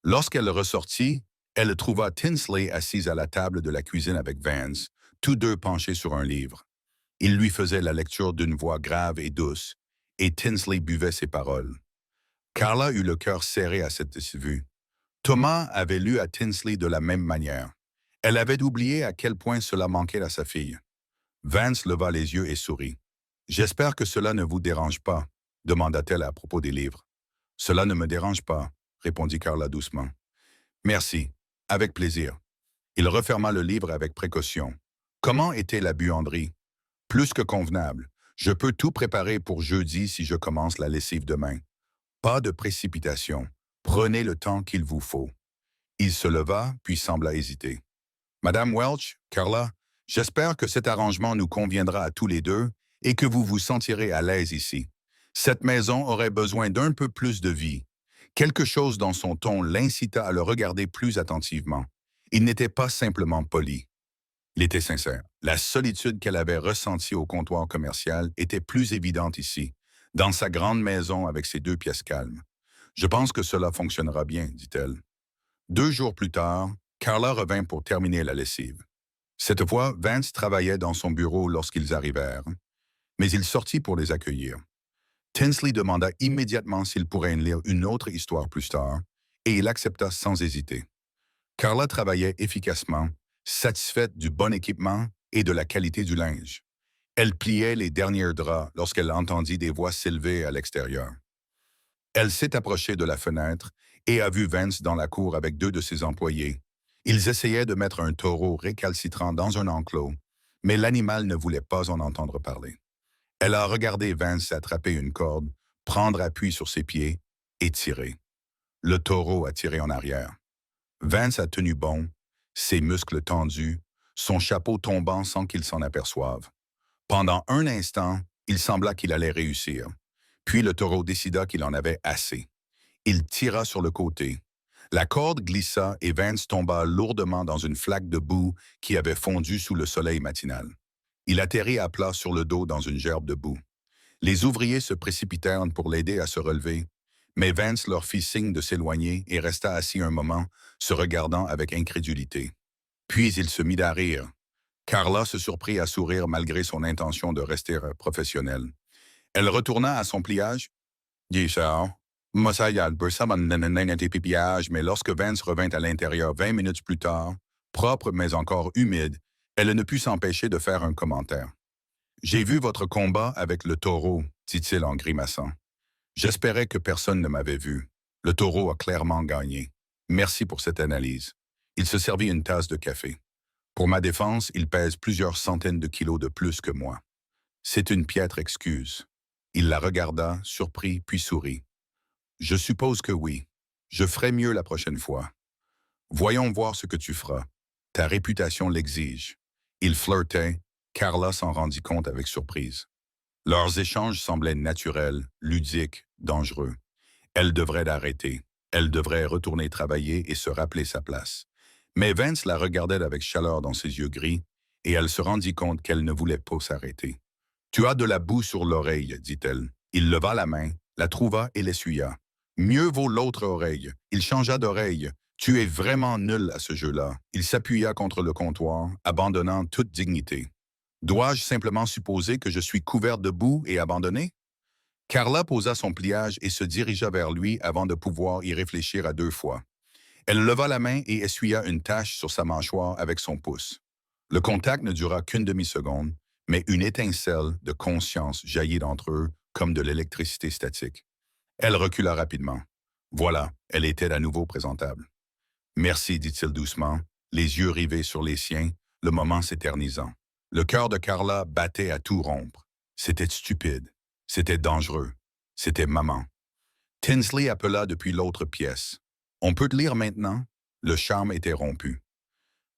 Lorsqu'elle ressortit, elle trouva Tinsley assise à la table de la cuisine avec Vance, tous deux penchés sur un livre. Il lui faisait la lecture d'une voix grave et douce, et Tinsley buvait ses paroles. Carla eut le cœur serré à cette vue. Thomas avait lu à Tinsley de la même manière. Elle avait oublié à quel point cela manquait à sa fille. Vance leva les yeux et sourit. « J'espère que cela ne vous dérange pas, demanda-t-elle à propos des livres. « Cela ne me dérange pas, répondit Carla doucement. « Merci, avec plaisir. » Il referma le livre avec précaution. Comment était la buanderie? Plus que convenable. Je peux tout préparer pour jeudi si je commence la lessive demain. Pas de précipitation. Prenez le temps qu'il vous faut. Il se leva, puis sembla hésiter. Madame Welch, Carla, j'espère que cet arrangement nous conviendra à tous les deux et que vous vous sentirez à l'aise ici. Cette maison aurait besoin d'un peu plus de vie. Quelque chose dans son ton l'incita à le regarder plus attentivement. Il n'était pas simplement poli. Il était sincère. La solitude qu'elle avait ressentie au comptoir commercial était plus évidente ici, dans sa grande maison avec ses 2 pièces calmes. « Je pense que cela fonctionnera bien, dit-elle. 2 jours plus tard, Carla revint pour terminer la lessive. Cette fois, Vance travaillait dans son bureau lorsqu'ils arrivèrent, mais il sortit pour les accueillir. Tinsley demanda immédiatement s'il pourrait lire une autre histoire plus tard, et il accepta sans hésiter. Carla travaillait efficacement, satisfaite du bon équipement et de la qualité du linge. Elle pliait les derniers draps lorsqu'elle entendit des voix s'élever à l'extérieur. Elle s'est approchée de la fenêtre et a vu Vance dans la cour avec 2 de ses employés. Ils essayaient de mettre un taureau récalcitrant dans un enclos, mais l'animal ne voulait pas en entendre parler. Elle a regardé Vance attraper une corde, prendre appui sur ses pieds et tirer. Le taureau a tiré en arrière. Vance a tenu bon, ses muscles tendus, son chapeau tombant sans qu'il s'en aperçoive. Pendant un instant, il sembla qu'il allait réussir. Puis le taureau décida qu'il en avait assez. Il tira sur le côté. La corde glissa et Vance tomba lourdement dans une flaque de boue qui avait fondu sous le soleil matinal. Il atterrit à plat sur le dos dans une gerbe de boue. Les ouvriers se précipitèrent pour l'aider à se relever, mais Vance leur fit signe de s'éloigner et resta assis un moment, se regardant avec incrédulité. Puis il se mit à rire. Carla se surprit à sourire malgré son intention de rester professionnelle. Elle retourna à son pliage. « Dis ça, mais lorsque Vance revint à l'intérieur 20 minutes plus tard, propre mais encore humide, elle ne put s'empêcher de faire un commentaire. « J'ai vu votre combat avec le taureau, dit-il en grimaçant. J'espérais que personne ne m'avait vu. Le taureau a clairement gagné. Merci pour cette analyse. » Il se servit une tasse de café. « Pour ma défense, il pèse plusieurs centaines de kilos de plus que moi. C'est une piètre excuse. » Il la regarda, surpris, puis sourit. « Je suppose que oui. Je ferai mieux la prochaine fois. Voyons voir ce que tu feras. Ta réputation l'exige. » Il flirtait. Carla s'en rendit compte avec surprise. Leurs échanges semblaient naturels, ludiques, dangereux. Elle devrait l'arrêter. Elle devrait retourner travailler et se rappeler sa place. Mais Vance la regardait avec chaleur dans ses yeux gris, et elle se rendit compte qu'elle ne voulait pas s'arrêter. « Tu as de la boue sur l'oreille, dit-elle. » Il leva la main, la trouva et l'essuya. « Mieux vaut l'autre oreille. » Il changea d'oreille. « Tu es vraiment nul à ce jeu-là. » Il s'appuya contre le comptoir, abandonnant toute dignité. « Dois-je simplement supposer que je suis couverte de boue et abandonnée? » Carla posa son pliage et se dirigea vers lui avant de pouvoir y réfléchir à 2 fois. Elle leva la main et essuya une tache sur sa mâchoire avec son pouce. Le contact ne dura qu'une demi-seconde, mais une étincelle de conscience jaillit d'entre eux comme de l'électricité statique. Elle recula rapidement. Voilà, elle était à nouveau présentable. « Merci, dit-il doucement, les yeux rivés sur les siens, le moment s'éternisant. Le cœur de Carla battait à tout rompre. C'était stupide. C'était dangereux. C'était maman. Tinsley appela depuis l'autre pièce. « On peut te lire maintenant? » Le charme était rompu.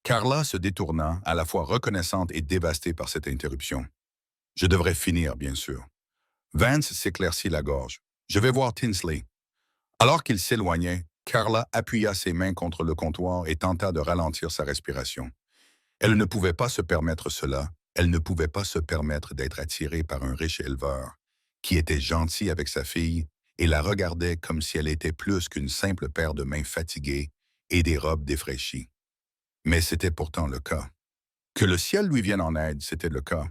Carla se détourna, à la fois reconnaissante et dévastée par cette interruption. « Je devrais finir, bien sûr. » Vance s'éclaircit la gorge. « Je vais voir Tinsley. » Alors qu'il s'éloignait, Carla appuya ses mains contre le comptoir et tenta de ralentir sa respiration. Elle ne pouvait pas se permettre cela. Elle ne pouvait pas se permettre d'être attirée par un riche éleveur qui était gentil avec sa fille et la regardait comme si elle était plus qu'une simple paire de mains fatiguées et des robes défraîchies. Mais c'était pourtant le cas. Que le ciel lui vienne en aide, c'était le cas.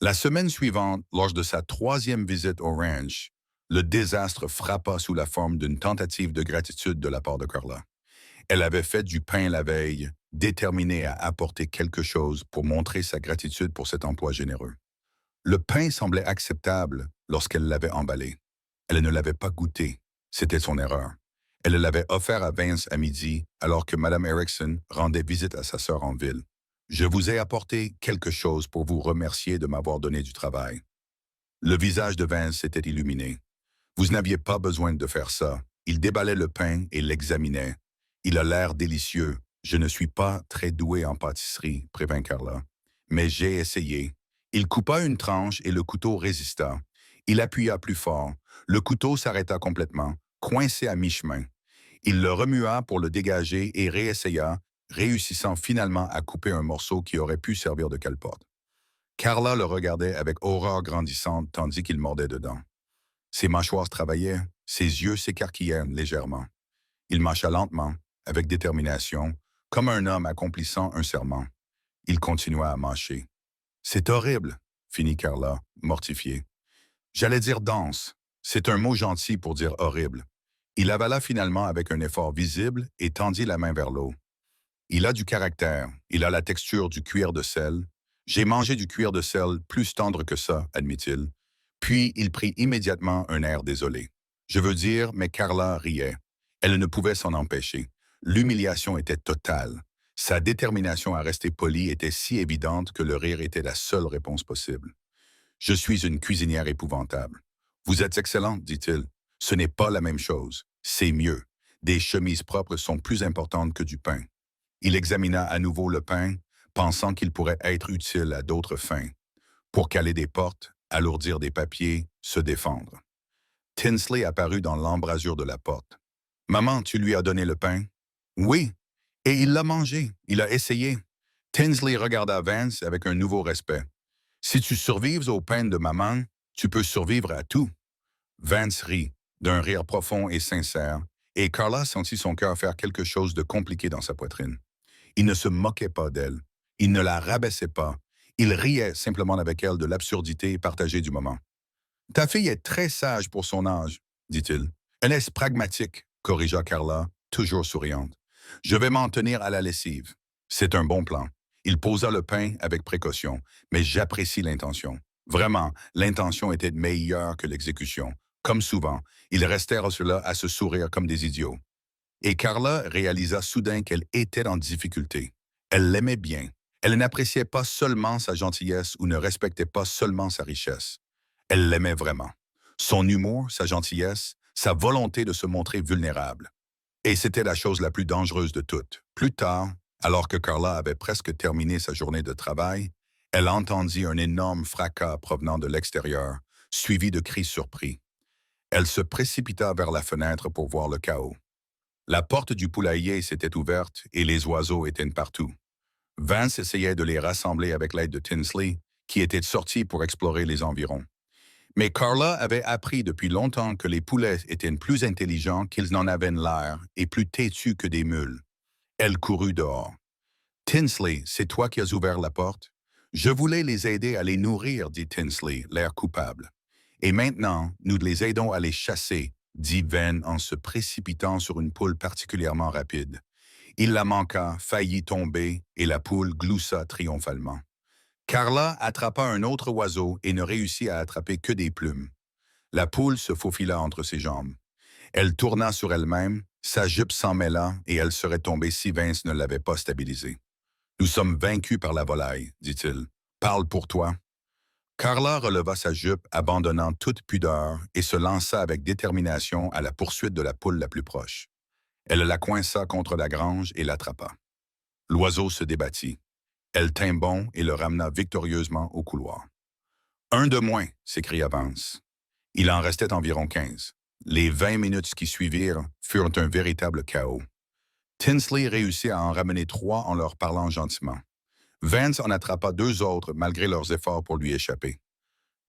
La semaine suivante, lors de sa troisième visite au ranch, le désastre frappa sous la forme d'une tentative de gratitude de la part de Carla. Elle avait fait du pain la veille, déterminée à apporter quelque chose pour montrer sa gratitude pour cet emploi généreux. Le pain semblait acceptable lorsqu'elle l'avait emballé. Elle ne l'avait pas goûté. C'était son erreur. Elle l'avait offert à Vince à midi alors que Mme Erickson rendait visite à sa sœur en ville. Je vous ai apporté quelque chose pour vous remercier de m'avoir donné du travail. Le visage de Vince s'était illuminé. Vous n'aviez pas besoin de faire ça. Il déballait le pain et l'examinait. Il a l'air délicieux. Je ne suis pas très doué en pâtisserie, prévint Carla. Mais j'ai essayé. Il coupa une tranche et le couteau résista. Il appuya plus fort. Le couteau s'arrêta complètement, coincé à mi-chemin. Il le remua pour le dégager et réessaya, réussissant finalement à couper un morceau qui aurait pu servir de cale-porte. Carla le regardait avec horreur grandissante tandis qu'il mordait dedans. Ses mâchoires travaillaient, ses yeux s'écarquillaient légèrement. Il mâcha lentement, avec détermination, comme un homme accomplissant un serment. Il continua à mâcher. « C'est horrible », finit Carla, mortifiée. « J'allais dire dense. C'est un mot gentil pour dire horrible. » Il avala finalement avec un effort visible et tendit la main vers l'eau. « Il a du caractère, il a la texture du cuir de sel. J'ai mangé du cuir de sel plus tendre que ça, admit-il. » Puis il prit immédiatement un air désolé. Je veux dire, mais Carla riait. Elle ne pouvait s'en empêcher. L'humiliation était totale. Sa détermination à rester polie était si évidente que le rire était la seule réponse possible. « Je suis une cuisinière épouvantable. »« Vous êtes excellente, dit-il. Ce n'est pas la même chose. C'est mieux. Des chemises propres sont plus importantes que du pain. » Il examina à nouveau le pain, pensant qu'il pourrait être utile à d'autres fins. Pour caler des portes, alourdir des papiers, se défendre. Tinsley apparut dans l'embrasure de la porte. « Maman, tu lui as donné le pain? »« Oui. Et il l'a mangé. Il a essayé. » Tinsley regarda Vance avec un nouveau respect. « Si tu survives au pain de maman, tu peux survivre à tout. » Vance rit, d'un rire profond et sincère, et Carla sentit son cœur faire quelque chose de compliqué dans sa poitrine. Il ne se moquait pas d'elle. Il ne la rabaissait pas. Il riait simplement avec elle de l'absurdité partagée du moment. « Ta fille est très sage pour son âge, dit-il. Elle est pragmatique, corrigea Carla, toujours souriante. Je vais m'en tenir à la lessive. C'est un bon plan. Il posa le pain avec précaution, mais j'apprécie l'intention. Vraiment, l'intention était meilleure que l'exécution. Comme souvent, ils restèrent ceux-là à se sourire comme des idiots. Et Carla réalisa soudain qu'elle était en difficulté. Elle l'aimait bien. Elle n'appréciait pas seulement sa gentillesse ou ne respectait pas seulement sa richesse. Elle l'aimait vraiment. Son humour, sa gentillesse, sa volonté de se montrer vulnérable. Et c'était la chose la plus dangereuse de toutes. Plus tard, alors que Carla avait presque terminé sa journée de travail, elle entendit un énorme fracas provenant de l'extérieur, suivi de cris surpris. Elle se précipita vers la fenêtre pour voir le chaos. La porte du poulailler s'était ouverte et les oiseaux étaient partout. Vance essayait de les rassembler avec l'aide de Tinsley, qui était sorti pour explorer les environs. Mais Carla avait appris depuis longtemps que les poulets étaient plus intelligents qu'ils n'en avaient l'air et plus têtus que des mules. Elle courut dehors. « Tinsley, c'est toi qui as ouvert la porte? »« Je voulais les aider à les nourrir, dit Tinsley, l'air coupable. »« Et maintenant, nous les aidons à les chasser, dit Venn en se précipitant sur une poule particulièrement rapide. Il la manqua, faillit tomber, et la poule gloussa triomphalement. Carla attrapa un autre oiseau et ne réussit à attraper que des plumes. La poule se faufila entre ses jambes. Elle tourna sur elle-même, sa jupe s'en mêla et elle serait tombée si Vince ne l'avait pas stabilisée. « Nous sommes vaincus par la volaille, dit-il. Parle pour toi. » Carla releva sa jupe, abandonnant toute pudeur, et se lança avec détermination à la poursuite de la poule la plus proche. Elle la coinça contre la grange et l'attrapa. L'oiseau se débattit. Elle tint bon et le ramena victorieusement au couloir. « Un de moins !» s'écria Vance. Il en restait environ 15. Les 20 minutes qui suivirent furent un véritable chaos. Tinsley réussit à en ramener 3 en leur parlant gentiment. Vance en attrapa 2 autres malgré leurs efforts pour lui échapper.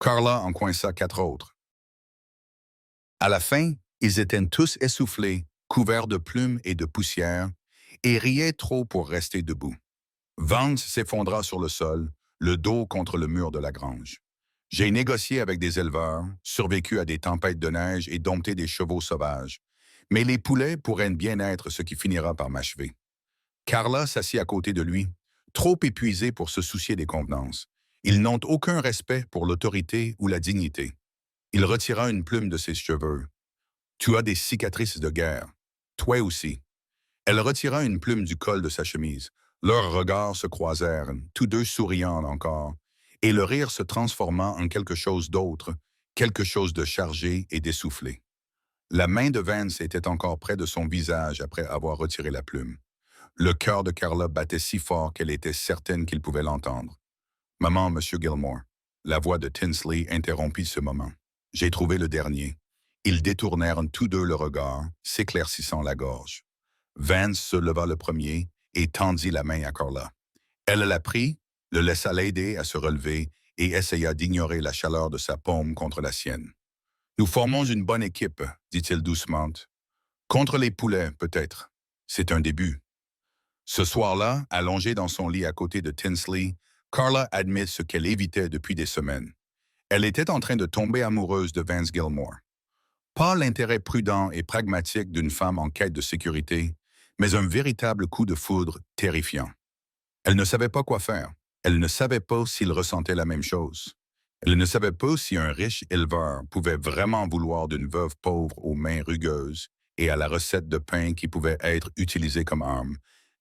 Carla en coinça 4 autres. À la fin, ils étaient tous essoufflés, couverts de plumes et de poussière, et riaient trop pour rester debout. Vance s'effondra sur le sol, le dos contre le mur de la grange. J'ai négocié avec des éleveurs, survécu à des tempêtes de neige et dompté des chevaux sauvages. Mais les poulets pourraient bien être ce qui finira par m'achever. Carla s'assit à côté de lui, trop épuisé pour se soucier des convenances. Ils n'ont aucun respect pour l'autorité ou la dignité. Il retira une plume de ses cheveux. Tu as des cicatrices de guerre. Toi aussi. Elle retira une plume du col de sa chemise. Leurs regards se croisèrent, tous deux souriant encore, et le rire se transforma en quelque chose d'autre, quelque chose de chargé et d'essoufflé. La main de Vance était encore près de son visage après avoir retiré la plume. Le cœur de Carla battait si fort qu'elle était certaine qu'il pouvait l'entendre. Maman, Monsieur Gilmore. La voix de Tinsley interrompit ce moment. J'ai trouvé le dernier. Ils détournèrent tous deux le regard, s'éclaircissant la gorge. Vance se leva le premier et tendit la main à Carla. Elle la prit, le laissa l'aider à se relever et essaya d'ignorer la chaleur de sa paume contre la sienne. Nous formons une bonne équipe, dit-il doucement. Contre les poulets, peut-être. C'est un début. Ce soir-là, allongée dans son lit à côté de Tinsley, Carla admit ce qu'elle évitait depuis des semaines. Elle était en train de tomber amoureuse de Vance Gilmore. Pas l'intérêt prudent et pragmatique d'une femme en quête de sécurité, mais un véritable coup de foudre terrifiant. Elle ne savait pas quoi faire. Elle ne savait pas s'il ressentait la même chose. Elle ne savait pas si un riche éleveur pouvait vraiment vouloir d'une veuve pauvre aux mains rugueuses et à la recette de pain qui pouvait être utilisée comme arme,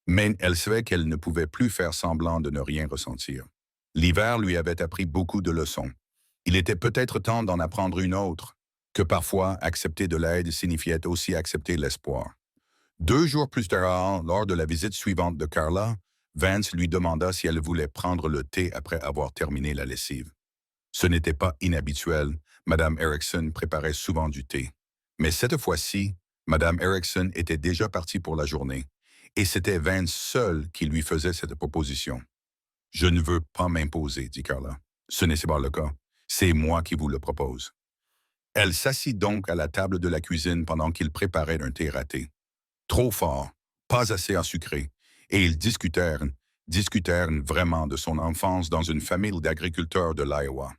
mais elle savait qu'elle ne pouvait plus faire semblant de ne rien ressentir. L'hiver lui avait appris beaucoup de leçons. Il était peut-être temps d'en apprendre une autre, que parfois accepter de l'aide signifiait aussi accepter l'espoir. 2 jours plus tard, lors de la visite suivante de Carla, Vance lui demanda si elle voulait prendre le thé après avoir terminé la lessive. Ce n'était pas inhabituel, Madame Erickson préparait souvent du thé. Mais cette fois-ci, Madame Erickson était déjà partie pour la journée, et c'était Vance seul qui lui faisait cette proposition. « Je ne veux pas m'imposer, dit Carla. Ce n'est pas le cas. C'est moi qui vous le propose. » Elle s'assit donc à la table de la cuisine pendant qu'il préparait un thé raté. Trop fort, pas assez sucré, et ils discutèrent vraiment de son enfance dans une famille d'agriculteurs de l'Iowa.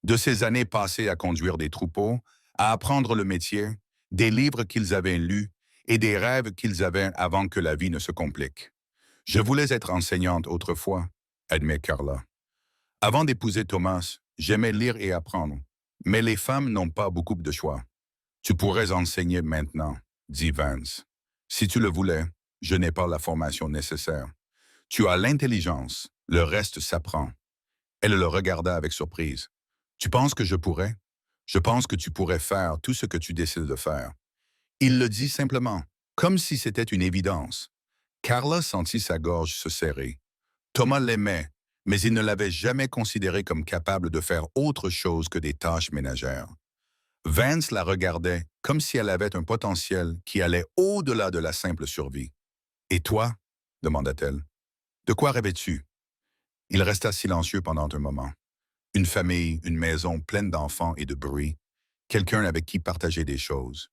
De ses années passées à conduire des troupeaux, à apprendre le métier, des livres qu'ils avaient lus et des rêves qu'ils avaient avant que la vie ne se complique. « Je voulais être enseignante autrefois, » admet Carla. « Avant d'épouser Thomas, j'aimais lire et apprendre, mais les femmes n'ont pas beaucoup de choix. Tu pourrais enseigner maintenant, » dit Vance. « Si tu le voulais, je n'ai pas la formation nécessaire. Tu as l'intelligence, le reste s'apprend. » Elle le regarda avec surprise. « Tu penses que je pourrais? Je pense que tu pourrais faire tout ce que tu décides de faire. » Il le dit simplement, comme si c'était une évidence. Carla sentit sa gorge se serrer. Thomas l'aimait, mais il ne l'avait jamais considéré comme capable de faire autre chose que des tâches ménagères. Vance la regardait comme si elle avait un potentiel qui allait au-delà de la simple survie. « Et toi? » demanda-t-elle. « De quoi rêvais-tu? » Il resta silencieux pendant un moment. Une famille, une maison pleine d'enfants et de bruit, quelqu'un avec qui partager des choses.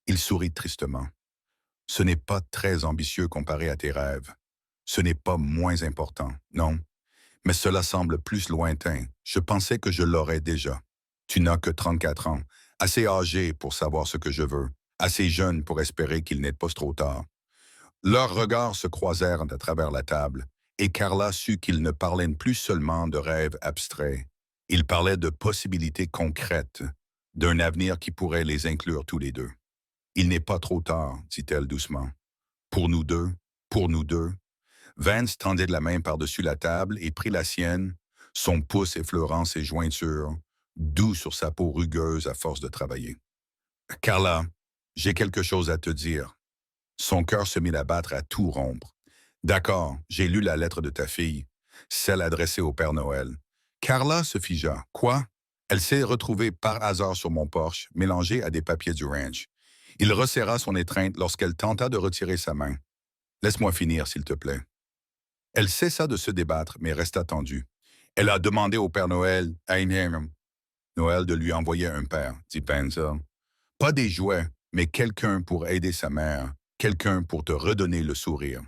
Il sourit tristement. « Ce n'est pas très ambitieux comparé à tes rêves. Ce n'est pas moins important, non. Mais cela semble plus lointain. Je pensais que je l'aurais déjà. Tu n'as que 34 ans, assez âgé pour savoir ce que je veux, assez jeune pour espérer qu'il n'est pas trop tard. » Leurs regards se croisèrent à travers la table, et Carla sut qu'ils ne parlaient plus seulement de rêves abstraits. Ils parlaient de possibilités concrètes, d'un avenir qui pourrait les inclure tous les deux. « Il n'est pas trop tard, » dit-elle doucement. « Pour nous deux, pour nous deux. » Vance tendait la main par-dessus la table et prit la sienne, son pouce effleurant ses jointures, doux sur sa peau rugueuse à force de travailler. « Carla, j'ai quelque chose à te dire. » Son cœur se mit à battre à tout rompre. « D'accord, j'ai lu la lettre de ta fille, celle adressée au Père Noël. » Carla se figea. « Quoi? » Elle s'est retrouvée par hasard sur mon porche, mélangée à des papiers du ranch. Il resserra son étreinte lorsqu'elle tenta de retirer sa main. « Laisse-moi finir, s'il te plaît. » Elle cessa de se débattre, mais resta tendue. Elle a demandé au Père Noël, Noël de lui envoyer un père, dit Penzel. Pas des jouets, mais quelqu'un pour aider sa mère, quelqu'un pour te redonner le sourire.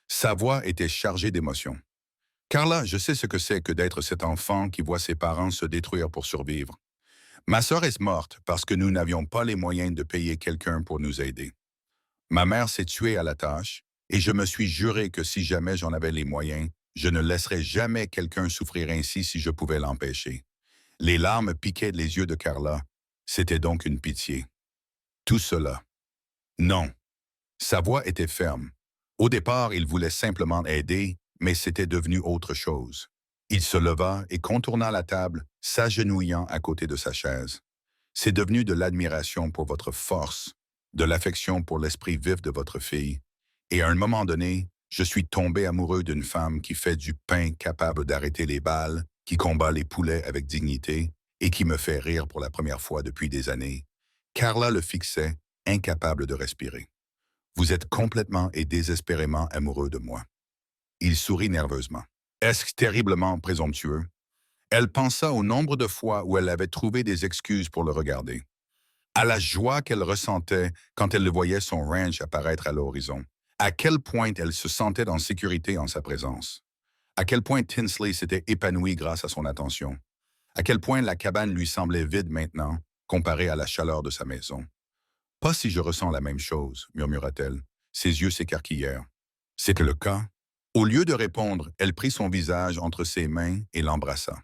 Sa voix était chargée d'émotion. Carla, je sais ce que c'est que d'être cet enfant qui voit ses parents se détruire pour survivre. Ma sœur est morte parce que nous n'avions pas les moyens de payer quelqu'un pour nous aider. Ma mère s'est tuée à la tâche et je me suis juré que si jamais j'en avais les moyens, je ne laisserais jamais quelqu'un souffrir ainsi si je pouvais l'empêcher. Les larmes piquaient les yeux de Carla. C'était donc une pitié. Tout cela. Non. Sa voix était ferme. Au départ, il voulait simplement aider, mais c'était devenu autre chose. Il se leva et contourna la table, s'agenouillant à côté de sa chaise. C'est devenu de l'admiration pour votre force, de l'affection pour l'esprit vif de votre fille. Et à un moment donné, je suis tombé amoureux d'une femme qui fait du pain capable d'arrêter les balles, qui combat les poulets avec dignité et qui me fait rire pour la première fois depuis des années. Carla le fixait, incapable de respirer. Vous êtes complètement et désespérément amoureux de moi. Il sourit nerveusement. Est-ce terriblement présomptueux? Elle pensa au nombre de fois où elle avait trouvé des excuses pour le regarder, à la joie qu'elle ressentait quand elle le voyait son ranch apparaître à l'horizon, à quel point elle se sentait en sécurité en sa présence, à quel point Tinsley s'était épanoui grâce à son attention, à quel point la cabane lui semblait vide maintenant, comparée à la chaleur de sa maison. Pas si je ressens la même chose, murmura-t-elle. Ses yeux s'écarquillèrent. C'était le cas. Au lieu de répondre, elle prit son visage entre ses mains et l'embrassa.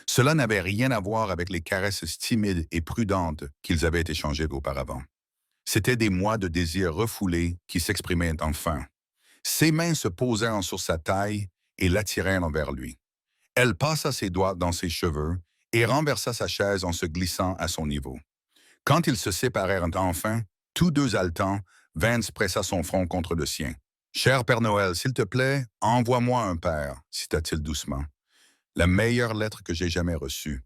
Cela n'avait rien à voir avec les caresses timides et prudentes qu'ils avaient échangées auparavant. C'étaient des mois de désir refoulés qui s'exprimaient enfin. Ses mains se posèrent sur sa taille et l'attirèrent vers lui. Elle passa ses doigts dans ses cheveux et renversa sa chaise en se glissant à son niveau. Quand ils se séparèrent enfin, tous deux haletants, Vance pressa son front contre le sien. « Cher Père Noël, s'il te plaît, envoie-moi un père, » cita-t-il doucement. La meilleure lettre que j'ai jamais reçue.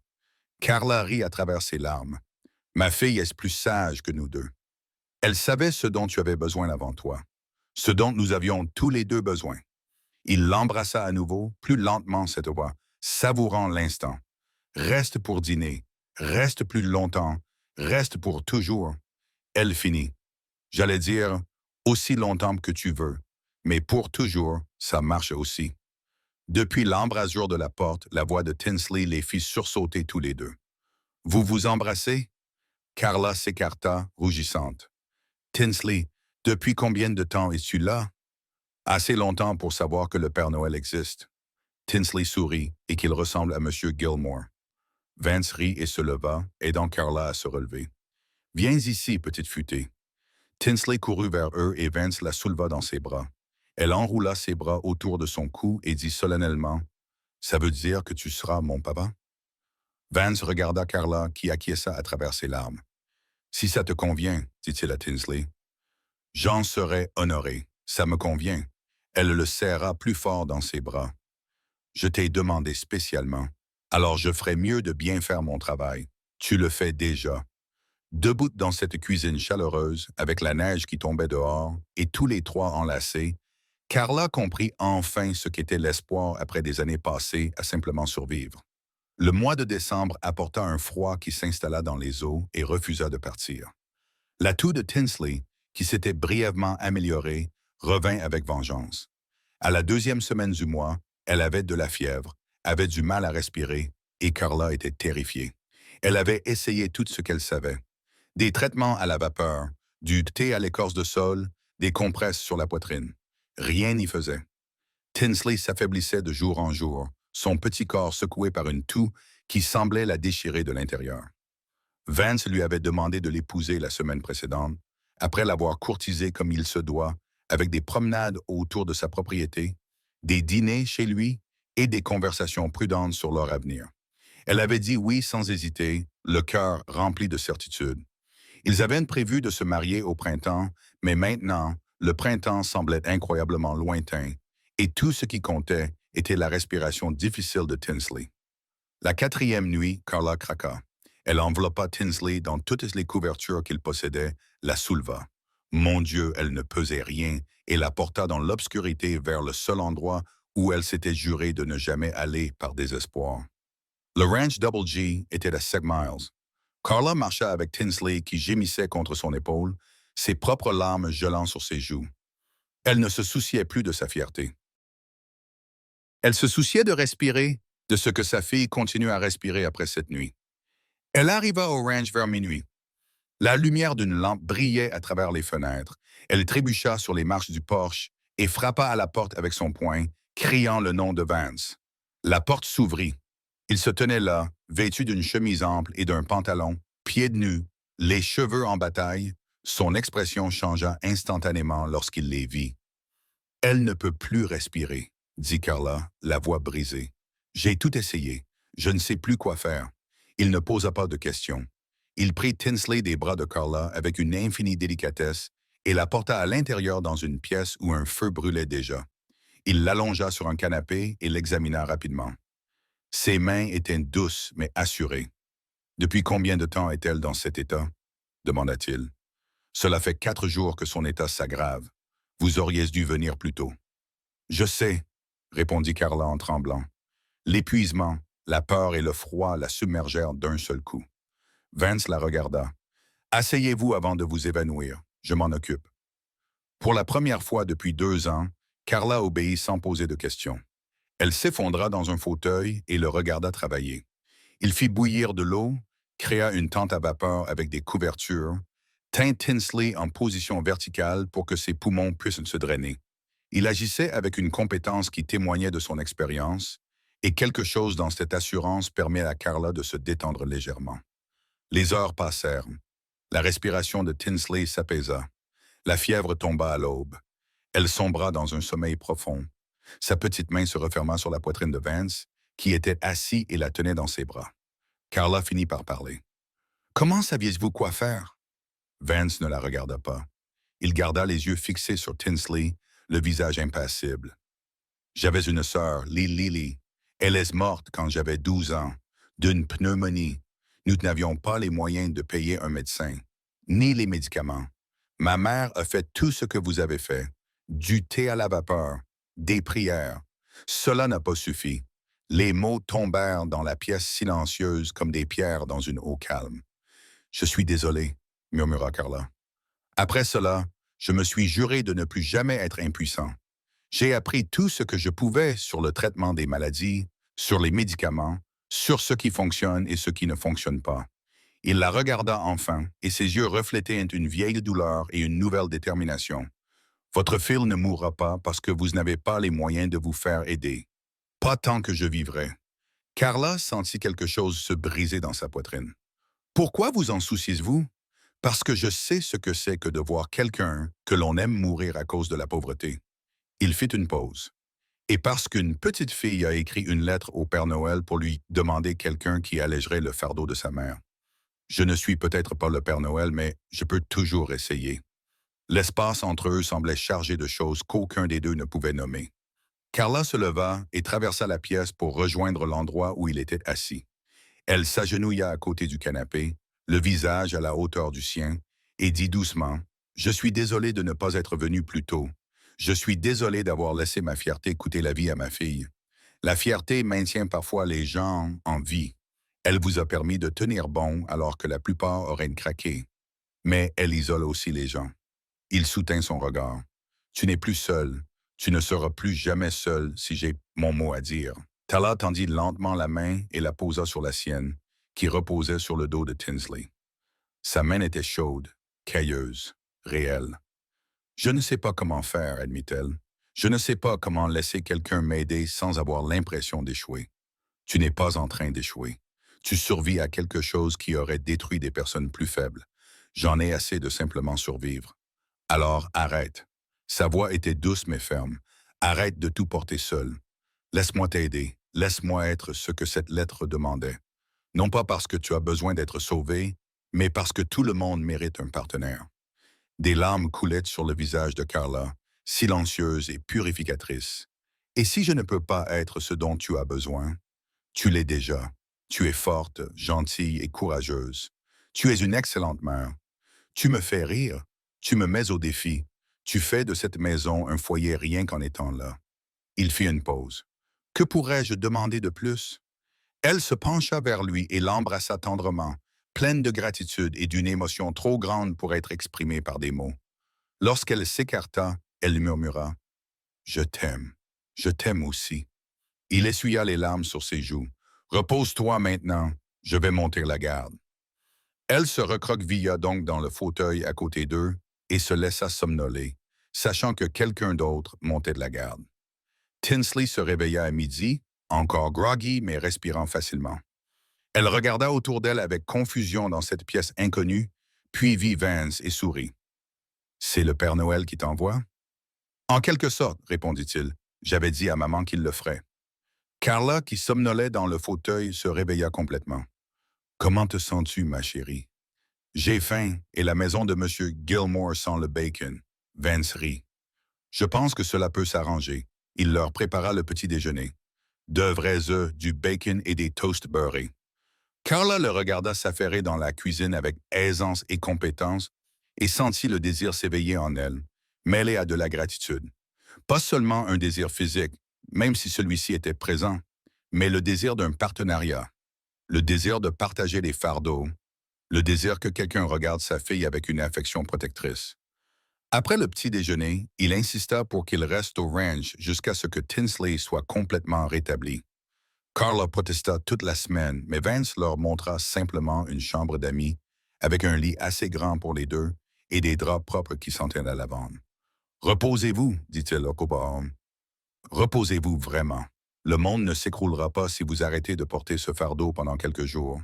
Carla rit à travers ses larmes. Ma fille est plus sage que nous deux. Elle savait ce dont tu avais besoin avant toi, ce dont nous avions tous les deux besoin. Il l'embrassa à nouveau, plus lentement cette fois, savourant l'instant. Reste pour dîner, reste plus longtemps, reste pour toujours. Elle finit. J'allais dire aussi longtemps que tu veux, mais pour toujours, ça marche aussi. Depuis l'embrasure de la porte, la voix de Tinsley les fit sursauter tous les deux. Vous vous embrassez? Carla s'écarta, rougissante. Tinsley, depuis combien de temps es-tu là? Assez longtemps pour savoir que le Père Noël existe. Tinsley sourit et qu'il ressemble à M. Gilmore. Vance rit et se leva, aidant Carla à se relever. Viens ici, petite futée. Tinsley courut vers eux et Vance la souleva dans ses bras. Elle enroula ses bras autour de son cou et dit solennellement « Ça veut dire que tu seras mon papa? » Vance regarda Carla qui acquiesça à travers ses larmes. « Si ça te convient, dit-il à Tinsley. J'en serai honoré. Ça me convient. » Elle le serra plus fort dans ses bras. « Je t'ai demandé spécialement. Alors je ferai mieux de bien faire mon travail. Tu le fais déjà. » Debout dans cette cuisine chaleureuse, avec la neige qui tombait dehors, et tous les trois enlacés, Carla comprit enfin ce qu'était l'espoir après des années passées à simplement survivre. Le mois de décembre apporta un froid qui s'installa dans les eaux et refusa de partir. La toux de Tinsley, qui s'était brièvement améliorée, revint avec vengeance. À la deuxième semaine du mois, elle avait de la fièvre, avait du mal à respirer, et Carla était terrifiée. Elle avait essayé tout ce qu'elle savait. Des traitements à la vapeur, du thé à l'écorce de saule, des compresses sur la poitrine. Rien n'y faisait. Tinsley s'affaiblissait de jour en jour, son petit corps secoué par une toux qui semblait la déchirer de l'intérieur. Vance lui avait demandé de l'épouser la semaine précédente, après l'avoir courtisée comme il se doit, avec des promenades autour de sa propriété, des dîners chez lui et des conversations prudentes sur leur avenir. Elle avait dit oui sans hésiter, le cœur rempli de certitude. Ils avaient prévu de se marier au printemps, mais maintenant, le printemps semblait incroyablement lointain, et tout ce qui comptait était la respiration difficile de Tinsley. La quatrième nuit, Carla craqua. Elle enveloppa Tinsley dans toutes les couvertures qu'il possédait, la souleva. Mon Dieu, elle ne pesait rien, et la porta dans l'obscurité vers le seul endroit où elle s'était juré de ne jamais aller par désespoir. Le ranch Double G était à 7 miles. Carla marcha avec Tinsley qui gémissait contre son épaule, ses propres larmes gelant sur ses joues. Elle ne se souciait plus de sa fierté. Elle se souciait de respirer, de ce que sa fille continue à respirer après cette nuit. Elle arriva au ranch vers minuit. La lumière d'une lampe brillait à travers les fenêtres. Elle trébucha sur les marches du porche et frappa à la porte avec son poing, criant le nom de Vance. La porte s'ouvrit. Il se tenait là, vêtu d'une chemise ample et d'un pantalon, pieds nus, les cheveux en bataille. Son expression changea instantanément lorsqu'il les vit. Elle ne peut plus respirer, dit Carla, la voix brisée. J'ai tout essayé. Je ne sais plus quoi faire. Il ne posa pas de questions. Il prit Tinsley des bras de Carla avec une infinie délicatesse et la porta à l'intérieur dans une pièce où un feu brûlait déjà. Il l'allongea sur un canapé et l'examina rapidement. Ses mains étaient douces mais assurées. Depuis combien de temps est-elle dans cet état? Demanda-t-il. Cela fait 4 jours que son état s'aggrave. Vous auriez dû venir plus tôt. Je sais, répondit Carla en tremblant. L'épuisement, la peur et le froid la submergèrent d'un seul coup. Vance la regarda. Asseyez-vous avant de vous évanouir. Je m'en occupe. Pour la première fois depuis 2 ans, Carla obéit sans poser de questions. Elle s'effondra dans un fauteuil et le regarda travailler. Il fit bouillir de l'eau, créa une tente à vapeur avec des couvertures, tint Tinsley en position verticale pour que ses poumons puissent se drainer. Il agissait avec une compétence qui témoignait de son expérience, et quelque chose dans cette assurance permet à Carla de se détendre légèrement. Les heures passèrent. La respiration de Tinsley s'apaisa. La fièvre tomba à l'aube. Elle sombra dans un sommeil profond. Sa petite main se referma sur la poitrine de Vance, qui était assis et la tenait dans ses bras. Carla finit par parler. « Comment saviez-vous quoi faire? » Vance ne la regarda pas. Il garda les yeux fixés sur Tinsley, le visage impassible. « J'avais une sœur, Lily. Elle est morte quand j'avais 12 ans, d'une pneumonie. Nous n'avions pas les moyens de payer un médecin, ni les médicaments. Ma mère a fait tout ce que vous avez fait. Du thé à la vapeur, des prières. Cela n'a pas suffi. Les mots tombèrent dans la pièce silencieuse comme des pierres dans une eau calme. « Je suis désolé, » murmura Carla. Après cela, je me suis juré de ne plus jamais être impuissant. J'ai appris tout ce que je pouvais sur le traitement des maladies, sur les médicaments, sur ce qui fonctionne et ce qui ne fonctionne pas. Il la regarda enfin, et ses yeux reflétaient une vieille douleur et une nouvelle détermination. Votre fille ne mourra pas parce que vous n'avez pas les moyens de vous faire aider. Pas tant que je vivrai. Carla sentit quelque chose se briser dans sa poitrine. Pourquoi vous en souciez-vous? Parce que je sais ce que c'est que de voir quelqu'un que l'on aime mourir à cause de la pauvreté. Il fit une pause. Et parce qu'une petite fille a écrit une lettre au Père Noël pour lui demander quelqu'un qui allégerait le fardeau de sa mère. Je ne suis peut-être pas le Père Noël, mais je peux toujours essayer. L'espace entre eux semblait chargé de choses qu'aucun des deux ne pouvait nommer. Carla se leva et traversa la pièce pour rejoindre l'endroit où il était assis. Elle s'agenouilla à côté du canapé, le visage à la hauteur du sien, et dit doucement, « Je suis désolé de ne pas être venu plus tôt. Je suis désolé d'avoir laissé ma fierté coûter la vie à ma fille. La fierté maintient parfois les gens en vie. Elle vous a permis de tenir bon alors que la plupart auraient craqué. Mais elle isole aussi les gens. » Il soutint son regard. « Tu n'es plus seul. Tu ne seras plus jamais seul si j'ai mon mot à dire. » Tala tendit lentement la main et la posa sur la sienne, qui reposait sur le dos de Tinsley. Sa main était chaude, cailleuse, réelle. « Je ne sais pas comment faire, » admit-elle. « Je ne sais pas comment laisser quelqu'un m'aider sans avoir l'impression d'échouer. » Tu n'es pas en train d'échouer. Tu survis à quelque chose qui aurait détruit des personnes plus faibles. J'en ai assez de simplement survivre. Alors arrête. Sa voix était douce mais ferme. Arrête de tout porter seul. Laisse-moi t'aider. Laisse-moi être ce que cette lettre demandait. Non pas parce que tu as besoin d'être sauvé, mais parce que tout le monde mérite un partenaire. Des larmes coulaient sur le visage de Carla, silencieuse et purificatrice. Et si je ne peux pas être ce dont tu as besoin, tu l'es déjà. Tu es forte, gentille et courageuse. Tu es une excellente mère. Tu me fais rire. Tu me mets au défi. Tu fais de cette maison un foyer rien qu'en étant là. Il fit une pause. Que pourrais-je demander de plus? Elle se pencha vers lui et l'embrassa tendrement, pleine de gratitude et d'une émotion trop grande pour être exprimée par des mots. Lorsqu'elle s'écarta, elle murmura « Je t'aime aussi ». Il essuya les larmes sur ses joues. « Repose-toi maintenant, je vais monter la garde. » Elle se recroquevilla donc dans le fauteuil à côté d'eux et se laissa somnoler, sachant que quelqu'un d'autre montait de la garde. Tinsley se réveilla à midi, encore groggy mais respirant facilement. Elle regarda autour d'elle avec confusion dans cette pièce inconnue, puis vit Vance et sourit. « C'est le Père Noël qui t'envoie? »« En quelque sorte, répondit-il. J'avais dit à maman qu'il le ferait. » Carla, qui somnolait dans le fauteuil, se réveilla complètement. « Comment te sens-tu, ma chérie? »« J'ai faim et la maison de M. Gilmore sent le bacon. » Vance rit. « Je pense que cela peut s'arranger. » Il leur prépara le petit déjeuner. De vrais œufs, du bacon et des toasts beurrés. Carla le regarda s'affairer dans la cuisine avec aisance et compétence et sentit le désir s'éveiller en elle, mêlé à de la gratitude. Pas seulement un désir physique, même si celui-ci était présent, mais le désir d'un partenariat, le désir de partager les fardeaux, le désir que quelqu'un regarde sa fille avec une affection protectrice. Après le petit déjeuner, il insista pour qu'il reste au ranch jusqu'à ce que Tinsley soit complètement rétabli. Carla protesta toute la semaine, mais Vance leur montra simplement une chambre d'amis avec un lit assez grand pour les deux et des draps propres qui sentaient la lavande. « Reposez-vous, dit-il au pauvre homme. Reposez-vous vraiment. Le monde ne s'écroulera pas si vous arrêtez de porter ce fardeau pendant quelques jours. »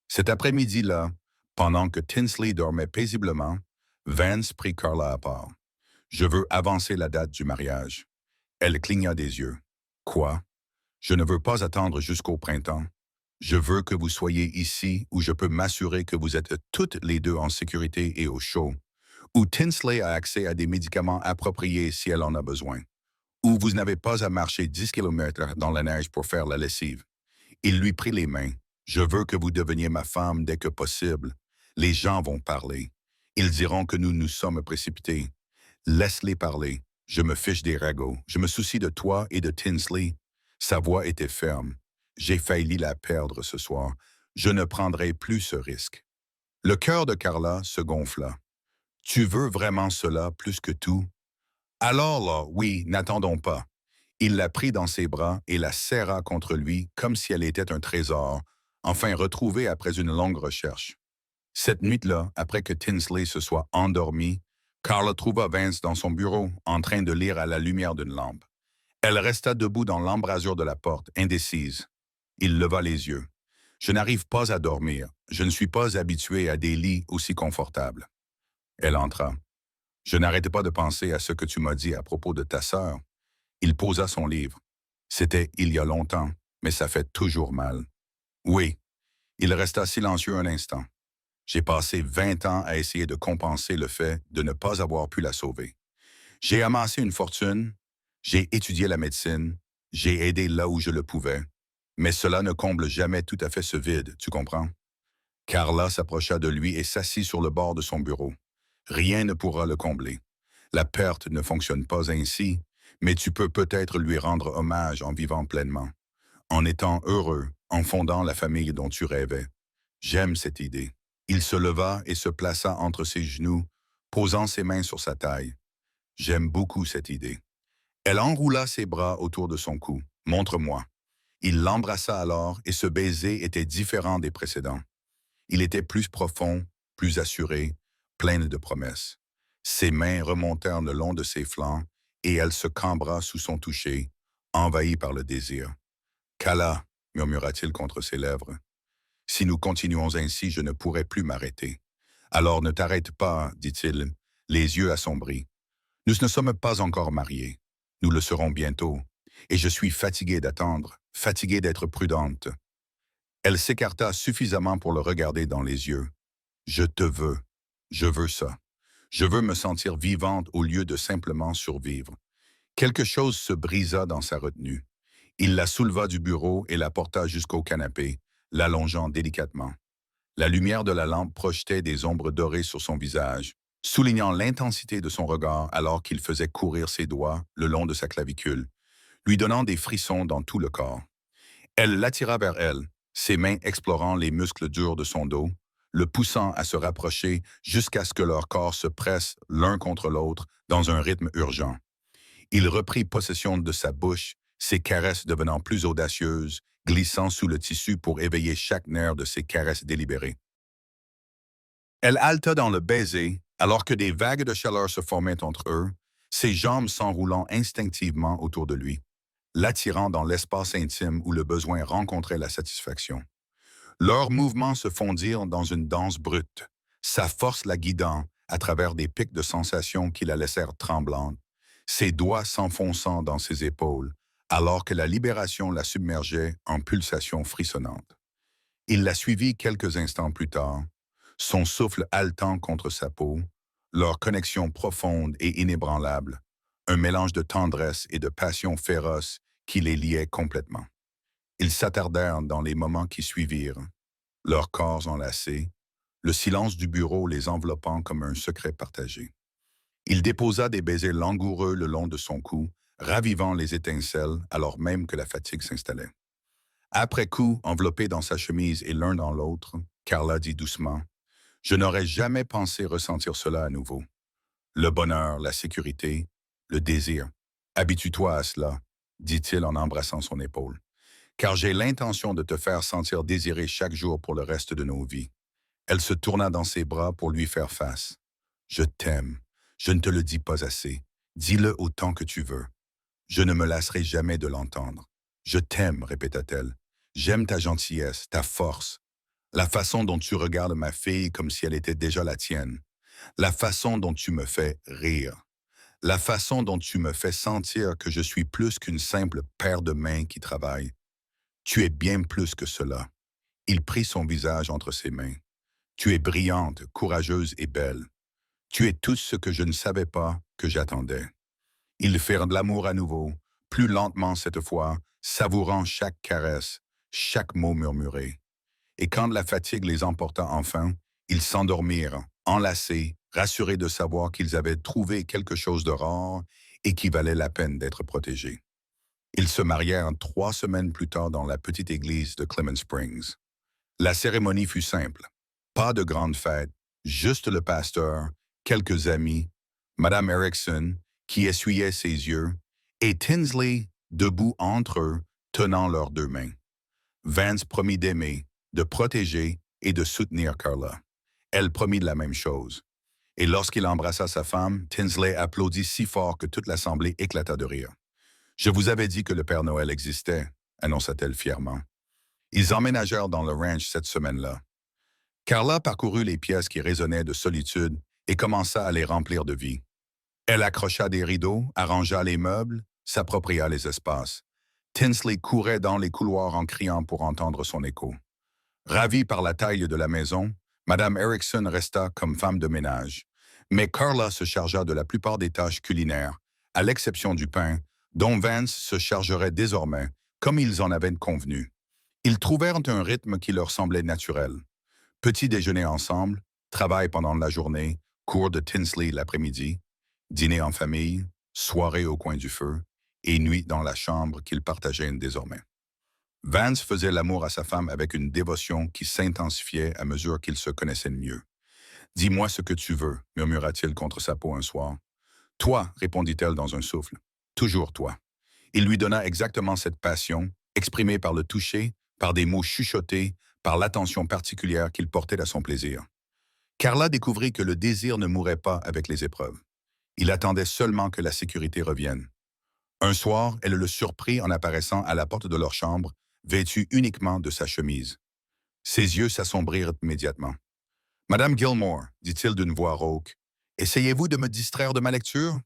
Cet après-midi-là, pendant que Tinsley dormait paisiblement, Vance prit Carla à part. « Je veux avancer la date du mariage. » Elle cligna des yeux. « Quoi? Je ne veux pas attendre jusqu'au printemps. Je veux que vous soyez ici où je peux m'assurer que vous êtes toutes les deux en sécurité et au chaud, où Tinsley a accès à des médicaments appropriés si elle en a besoin, où vous n'avez pas à marcher 10 kilomètres dans la neige pour faire la lessive. » Il lui prit les mains. « Je veux que vous deveniez ma femme dès que possible. Les gens vont parler. Ils diront que nous nous sommes précipités. Laisse-les parler. Je me fiche des ragots. Je me soucie de toi et de Tinsley. » Sa voix était ferme. « J'ai failli la perdre ce soir. Je ne prendrai plus ce risque. » Le cœur de Carla se gonfla. « Tu veux vraiment cela plus que tout? » Alors là, oui, n'attendons pas. Il la prit dans ses bras et la serra contre lui comme si elle était un trésor, enfin retrouvée après une longue recherche. Cette nuit-là, après que Tinsley se soit endormi, Carla trouva Vance dans son bureau, en train de lire à la lumière d'une lampe. Elle resta debout dans l'embrasure de la porte, indécise. Il leva les yeux. « Je n'arrive pas à dormir. Je ne suis pas habitué à des lits aussi confortables. » Elle entra. « Je n'arrêtais pas de penser à ce que tu m'as dit à propos de ta sœur. » Il posa son livre. « C'était il y a longtemps, mais ça fait toujours mal. » « Oui. » Il resta silencieux un instant. « J'ai passé 20 ans à essayer de compenser le fait de ne pas avoir pu la sauver. J'ai amassé une fortune, j'ai étudié la médecine, j'ai aidé là où je le pouvais, mais cela ne comble jamais tout à fait ce vide, tu comprends? » Carla s'approcha de lui et s'assit sur le bord de son bureau. « Rien ne pourra le combler. La perte ne fonctionne pas ainsi, mais tu peux peut-être lui rendre hommage en vivant pleinement, en étant heureux, en fondant la famille dont tu rêvais. J'aime cette idée. » Il se leva et se plaça entre ses genoux, posant ses mains sur sa taille. « J'aime beaucoup cette idée. » Elle enroula ses bras autour de son cou. « Montre-moi. » Il l'embrassa alors et ce baiser était différent des précédents. Il était plus profond, plus assuré, plein de promesses. Ses mains remontèrent le long de ses flancs et elle se cambra sous son toucher, envahie par le désir. « Cala, » murmura-t-il contre ses lèvres. « Si nous continuons ainsi, je ne pourrai plus m'arrêter. »« Alors ne t'arrête pas, » dit-il, les yeux assombris. « Nous ne sommes pas encore mariés. Nous le serons bientôt. Et je suis fatigué d'attendre, fatigué d'être prudente. » Elle s'écarta suffisamment pour le regarder dans les yeux. « Je te veux. Je veux ça. Je veux me sentir vivante au lieu de simplement survivre. » Quelque chose se brisa dans sa retenue. Il la souleva du bureau et la porta jusqu'au canapé, l'allongeant délicatement. La lumière de la lampe projetait des ombres dorées sur son visage, soulignant l'intensité de son regard alors qu'il faisait courir ses doigts le long de sa clavicule, lui donnant des frissons dans tout le corps. Elle l'attira vers elle, ses mains explorant les muscles durs de son dos, le poussant à se rapprocher jusqu'à ce que leurs corps se pressent l'un contre l'autre dans un rythme urgent. Il reprit possession de sa bouche, ses caresses devenant plus audacieuses, glissant sous le tissu pour éveiller chaque nerf de ses caresses délibérées. Elle halta dans le baiser, alors que des vagues de chaleur se formaient entre eux, ses jambes s'enroulant instinctivement autour de lui, l'attirant dans l'espace intime où le besoin rencontrait la satisfaction. Leurs mouvements se fondirent dans une danse brute, sa force la guidant à travers des pics de sensations qui la laissèrent tremblante, ses doigts s'enfonçant dans ses épaules, alors que la libération la submergeait en pulsations frissonnantes. Il la suivit quelques instants plus tard, son souffle haletant contre sa peau, leur connexion profonde et inébranlable, un mélange de tendresse et de passion féroce qui les liait complètement. Ils s'attardèrent dans les moments qui suivirent, leurs corps enlacés, le silence du bureau les enveloppant comme un secret partagé. Il déposa des baisers langoureux le long de son cou, ravivant les étincelles alors même que la fatigue s'installait. Après coup, enveloppés dans sa chemise et l'un dans l'autre, Carla dit doucement, « Je n'aurais jamais pensé ressentir cela à nouveau. Le bonheur, la sécurité, le désir. Habitue-toi à cela, dit-il en embrassant son épaule. Car j'ai l'intention de te faire sentir désiré chaque jour pour le reste de nos vies. » Elle se tourna dans ses bras pour lui faire face. « Je t'aime. Je ne te le dis pas assez. Dis-le autant que tu veux. Je ne me lasserai jamais de l'entendre. Je t'aime, répéta-t-elle. J'aime ta gentillesse, ta force, la façon dont tu regardes ma fille comme si elle était déjà la tienne, la façon dont tu me fais rire, la façon dont tu me fais sentir que je suis plus qu'une simple paire de mains qui travaille. Tu es bien plus que cela. » Il prit son visage entre ses mains. « Tu es brillante, courageuse et belle. Tu es tout ce que je ne savais pas que j'attendais. » Ils firent de l'amour à nouveau, plus lentement cette fois, savourant chaque caresse, chaque mot murmuré. Et quand la fatigue les emporta enfin, ils s'endormirent, enlacés, rassurés de savoir qu'ils avaient trouvé quelque chose de rare et qui valait la peine d'être protégés. Ils se marièrent 3 semaines plus tard dans la petite église de Clement Springs. La cérémonie fut simple. Pas de grande fête, juste le pasteur, quelques amis, Madame Erickson, qui essuyait ses yeux, et Tinsley, debout entre eux, tenant leurs 2 mains. Vance promit d'aimer, de protéger et de soutenir Carla. Elle promit la même chose. Et lorsqu'il embrassa sa femme, Tinsley applaudit si fort que toute l'assemblée éclata de rire. « Je vous avais dit que le Père Noël existait », annonça-t-elle fièrement. Ils emménagèrent dans le ranch cette semaine-là. Carla parcourut les pièces qui résonnaient de solitude et commença à les remplir de vie. Elle accrocha des rideaux, arrangea les meubles, s'appropria les espaces. Tinsley courait dans les couloirs en criant pour entendre son écho. Ravie par la taille de la maison, Madame Erickson resta comme femme de ménage. Mais Carla se chargea de la plupart des tâches culinaires, à l'exception du pain, dont Vance se chargerait désormais, comme ils en avaient convenu. Ils trouvèrent un rythme qui leur semblait naturel. Petit déjeuner ensemble, travail pendant la journée, cours de Tinsley l'après-midi, dîner en famille, soirée au coin du feu, et nuit dans la chambre qu'ils partageaient désormais. Vance faisait l'amour à sa femme avec une dévotion qui s'intensifiait à mesure qu'ils se connaissaient mieux. « Dis-moi ce que tu veux », murmura-t-il contre sa peau un soir. « Toi », répondit-elle dans un souffle. « Toujours toi. » Il lui donna exactement cette passion, exprimée par le toucher, par des mots chuchotés, par l'attention particulière qu'il portait à son plaisir. Carla découvrit que le désir ne mourait pas avec les épreuves. Il attendait seulement que la sécurité revienne. Un soir, elle le surprit en apparaissant à la porte de leur chambre, vêtu uniquement de sa chemise. Ses yeux s'assombrirent immédiatement. « Madame Gilmore, dit-il d'une voix rauque, essayez-vous de me distraire de ma lecture?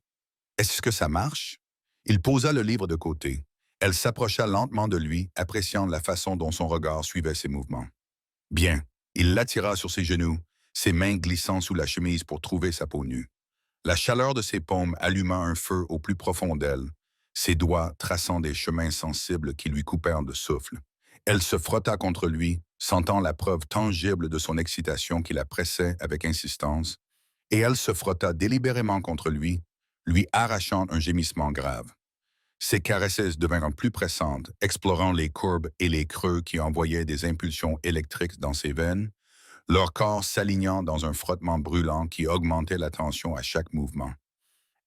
Est-ce que ça marche? » Il posa le livre de côté. Elle s'approcha lentement de lui, appréciant la façon dont son regard suivait ses mouvements. « Bien. » Il l'attira sur ses genoux, ses mains glissant sous la chemise pour trouver sa peau nue. La chaleur de ses paumes alluma un feu au plus profond d'elle, ses doigts traçant des chemins sensibles qui lui coupèrent de souffle. Elle se frotta contre lui, sentant la preuve tangible de son excitation qui la pressait avec insistance, et elle se frotta délibérément contre lui arrachant un gémissement grave. Ses caresses devinrent plus pressantes, explorant les courbes et les creux qui envoyaient des impulsions électriques dans ses veines, leur corps s'alignant dans un frottement brûlant qui augmentait la tension à chaque mouvement.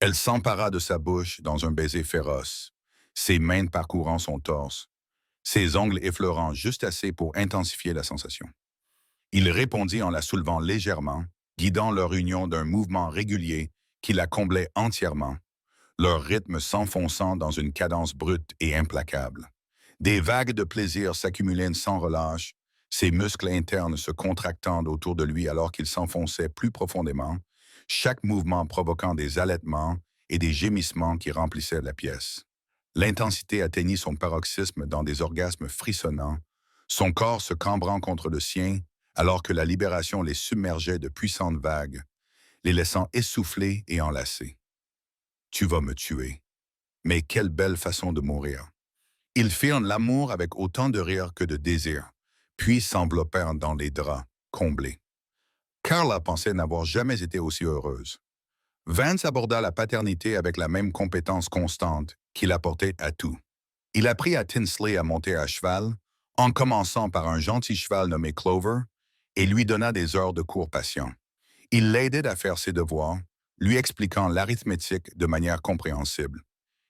Elle s'empara de sa bouche dans un baiser féroce, ses mains parcourant son torse, ses ongles effleurant juste assez pour intensifier la sensation. Il répondit en la soulevant légèrement, guidant leur union d'un mouvement régulier qui la comblait entièrement, leur rythme s'enfonçant dans une cadence brute et implacable. Des vagues de plaisir s'accumulaient sans relâche, ses muscles internes se contractant autour de lui alors qu'il s'enfonçait plus profondément, chaque mouvement provoquant des halètements et des gémissements qui remplissaient la pièce. L'intensité atteignit son paroxysme dans des orgasmes frissonnants, son corps se cambrant contre le sien alors que la libération les submergeait de puissantes vagues, les laissant essoufflés et enlacés. Tu vas me tuer. Mais quelle belle façon de mourir. Ils firent l'amour avec autant de rire que de désir, puis s'enveloppèrent dans les draps, comblés. Carla pensait n'avoir jamais été aussi heureuse. Vance aborda la paternité avec la même compétence constante qu'il apportait à tout. Il apprit à Tinsley à monter à cheval, en commençant par un gentil cheval nommé Clover, et lui donna des heures de cours patients. Il l'aidait à faire ses devoirs, lui expliquant l'arithmétique de manière compréhensible.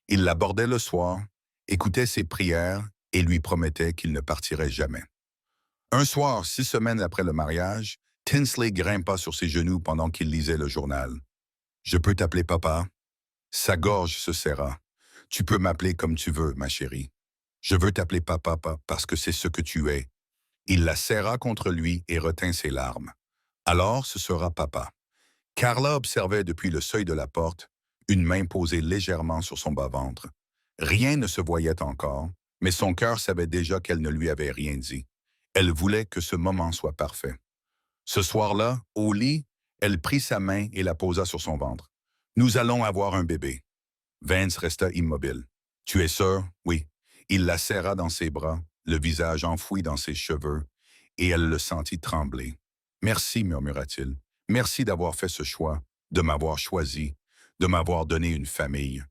Il l'abordait le soir, écoutait ses prières et lui promettait qu'il ne partirait jamais. Un soir, 6 semaines après le mariage, Tinsley grimpa sur ses genoux pendant qu'il lisait le journal. « Je peux t'appeler papa? » Sa gorge se serra. « Tu peux m'appeler comme tu veux, ma chérie. Je veux t'appeler papa parce que c'est ce que tu es. » Il la serra contre lui et retint ses larmes. « Alors, ce sera papa. » Carla observait depuis le seuil de la porte, une main posée légèrement sur son bas-ventre. Rien ne se voyait encore, mais son cœur savait déjà qu'elle ne lui avait rien dit. Elle voulait que ce moment soit parfait. Ce soir-là, au lit, elle prit sa main et la posa sur son ventre. « Nous allons avoir un bébé. » Vance resta immobile. « Tu es sûr? » « Oui. » Il la serra dans ses bras, le visage enfoui dans ses cheveux, et elle le sentit trembler. « Merci, murmura-t-il. Merci d'avoir fait ce choix, de m'avoir choisi, de m'avoir donné une famille.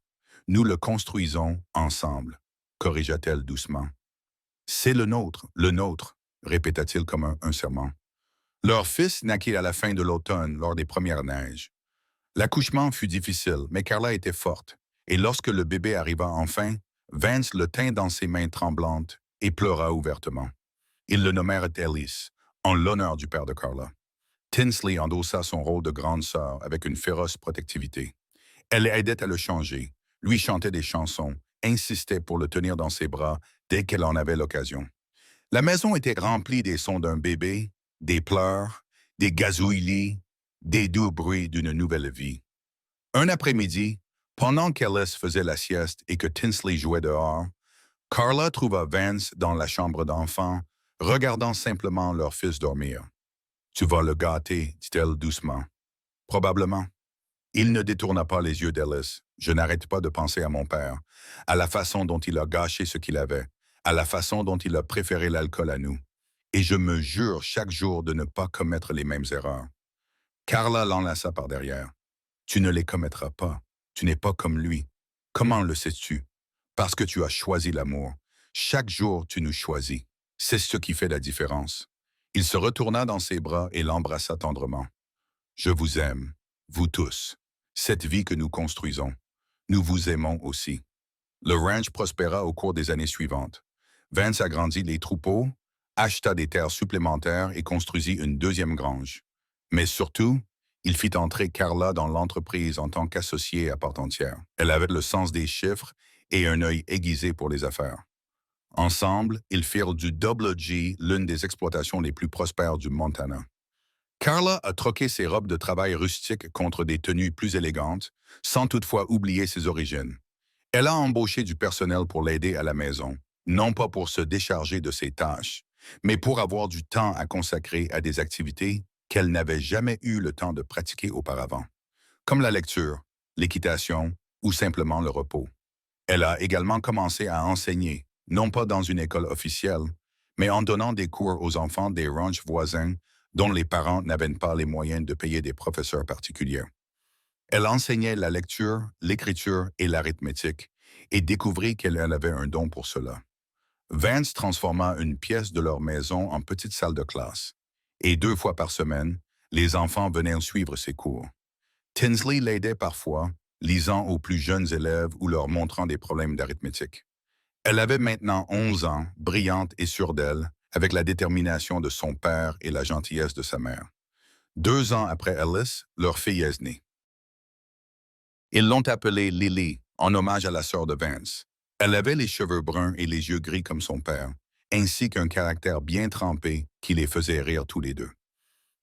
Nous le construisons ensemble, corrigea-t-elle doucement. C'est le nôtre, répéta-t-il comme un serment. Leur fils naquit à la fin de l'automne lors des premières neiges. L'accouchement fut difficile, mais Carla était forte, et lorsque le bébé arriva enfin, Vance le tint dans ses mains tremblantes et pleura ouvertement. Ils le nommèrent Ellis, en l'honneur du père de Carla. Tinsley endossa son rôle de grande sœur avec une féroce protectivité. Elle aidait à le changer, lui chantait des chansons, insistait pour le tenir dans ses bras dès qu'elle en avait l'occasion. La maison était remplie des sons d'un bébé, des pleurs, des gazouillis, des doux bruits d'une nouvelle vie. Un après-midi, pendant qu'Ellis faisait la sieste et que Tinsley jouait dehors, Carla trouva Vance dans la chambre d'enfant, regardant simplement leur fils dormir. « Tu vas le gâter, dit-elle doucement. « Probablement. » Il ne détourna pas les yeux d'Ellis. Je n'arrête pas de penser à mon père, à la façon dont il a gâché ce qu'il avait, à la façon dont il a préféré l'alcool à nous. Et je me jure chaque jour de ne pas commettre les mêmes erreurs. Carla l'enlaça par derrière. Tu ne les commettras pas. Tu n'es pas comme lui. Comment le sais-tu? Parce que tu as choisi l'amour. Chaque jour, tu nous choisis. C'est ce qui fait la différence. Il se retourna dans ses bras et l'embrassa tendrement. Je vous aime, vous tous. Cette vie que nous construisons. Nous vous aimons aussi. Le ranch prospéra au cours des années suivantes. Vance agrandit les troupeaux, acheta des terres supplémentaires et construisit une deuxième grange. Mais surtout, il fit entrer Carla dans l'entreprise en tant qu'associée à part entière. Elle avait le sens des chiffres et un œil aiguisé pour les affaires. Ensemble, ils firent du Double G l'une des exploitations les plus prospères du Montana. Carla a troqué ses robes de travail rustiques contre des tenues plus élégantes, sans toutefois oublier ses origines. Elle a embauché du personnel pour l'aider à la maison, non pas pour se décharger de ses tâches, mais pour avoir du temps à consacrer à des activités qu'elle n'avait jamais eu le temps de pratiquer auparavant, comme la lecture, l'équitation ou simplement le repos. Elle a également commencé à enseigner, non pas dans une école officielle, mais en donnant des cours aux enfants des ranchs voisins dont les parents n'avaient pas les moyens de payer des professeurs particuliers. Elle enseignait la lecture, l'écriture et l'arithmétique et découvrit qu'elle avait un don pour cela. Vance transforma une pièce de leur maison en petite salle de classe. Et 2 fois par semaine, les enfants venaient suivre ses cours. Tinsley l'aidait parfois, lisant aux plus jeunes élèves ou leur montrant des problèmes d'arithmétique. Elle avait maintenant 11 ans, brillante et sûre d'elle, avec la détermination de son père et la gentillesse de sa mère. 2 ans après Alice, leur fille est née. Ils l'ont appelée Lily, en hommage à la sœur de Vance. Elle avait les cheveux bruns et les yeux gris comme son père, ainsi qu'un caractère bien trempé qui les faisait rire tous les deux.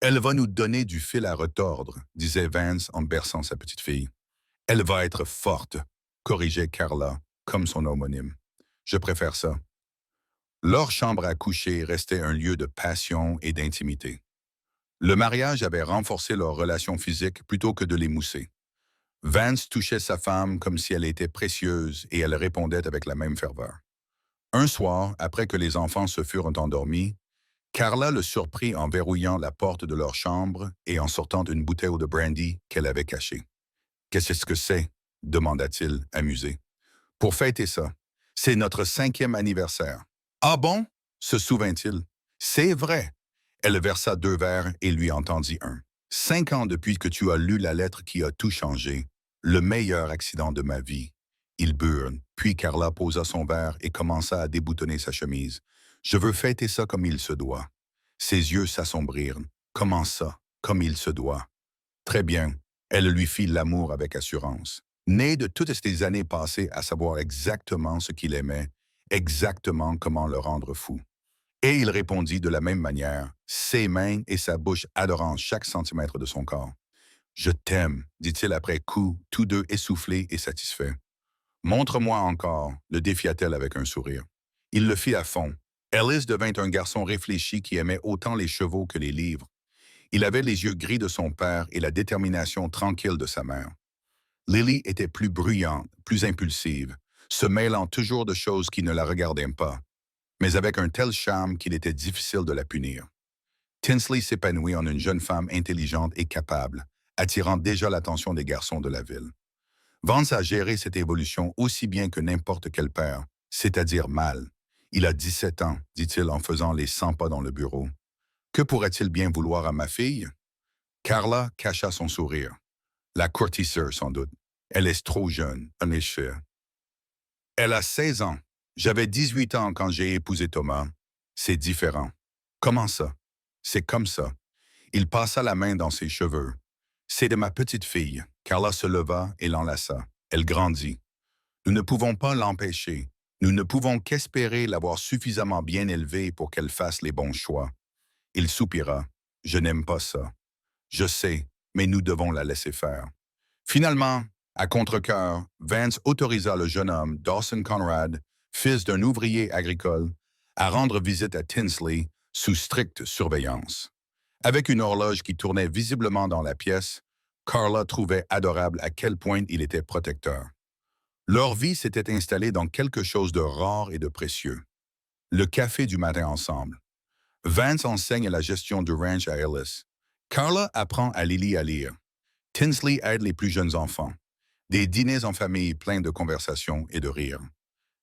Elle va nous donner du fil à retordre, disait Vance en berçant sa petite fille. Elle va être forte, corrigeait Carla, comme son homonyme. Je préfère ça. Leur chambre à coucher restait un lieu de passion et d'intimité. Le mariage avait renforcé leurs relations physiques plutôt que de les mousser. Vance touchait sa femme comme si elle était précieuse et elle répondait avec la même ferveur. Un soir, après que les enfants se furent endormis, Carla le surprit en verrouillant la porte de leur chambre et en sortant une bouteille de brandy qu'elle avait cachée. « Qu'est-ce que c'est » demanda-t-il, amusé. « Pour fêter ça. C'est notre 5e anniversaire. »« Ah bon » se souvint-il. « C'est vrai. » Elle versa 2 verres et lui en tendit un. « 5 ans depuis que tu as lu la lettre qui a tout changé. Le meilleur accident de ma vie. » Ils burent, puis Carla posa son verre et commença à déboutonner sa chemise. « Je veux fêter ça comme il se doit. » Ses yeux s'assombrirent. « Comment ça, comme il se doit? » Très bien. Elle lui fit l'amour avec assurance. Né de toutes ces années passées à savoir exactement ce qu'il aimait, exactement comment le rendre fou. Et il répondit de la même manière, ses mains et sa bouche adorant chaque centimètre de son corps. « Je t'aime, dit-il après coup, tous deux essoufflés et satisfaits. « Montre-moi encore, le défia-t-elle avec un sourire. Il le fit à fond. Ellis devint un garçon réfléchi qui aimait autant les chevaux que les livres. Il avait les yeux gris de son père et la détermination tranquille de sa mère. Lily était plus bruyante, plus impulsive, se mêlant toujours de choses qui ne la regardaient pas, mais avec un tel charme qu'il était difficile de la punir. Tinsley s'épanouit en une jeune femme intelligente et capable, attirant déjà l'attention des garçons de la ville. Vance a géré cette évolution aussi bien que n'importe quel père, c'est-à-dire mal. Il a 17 ans, dit-il en faisant les 100 pas dans le bureau. Que pourrait-il bien vouloir à ma fille? Carla cacha son sourire. La courtiseur, sans doute. Elle est trop jeune, en effet. Elle a 16 ans. J'avais 18 ans quand j'ai épousé Thomas. C'est différent. Comment ça? C'est comme ça. Il passa la main dans ses cheveux. C'est de ma petite fille. Carla se leva et l'enlaça. Elle grandit. Nous ne pouvons pas l'empêcher. Nous ne pouvons qu'espérer l'avoir suffisamment bien élevée pour qu'elle fasse les bons choix. Il soupira. Je n'aime pas ça. Je sais, mais nous devons la laisser faire. Finalement, à contre-cœur, Vance autorisa le jeune homme, Dawson Conrad, fils d'un ouvrier agricole, à rendre visite à Tinsley sous stricte surveillance. Avec une horloge qui tournait visiblement dans la pièce, Carla trouvait adorable à quel point il était protecteur. Leur vie s'était installée dans quelque chose de rare et de précieux. Le café du matin ensemble. Vance enseigne la gestion du ranch à Ellis. Carla apprend à Lily à lire. Tinsley aide les plus jeunes enfants. Des dîners en famille pleins de conversations et de rires.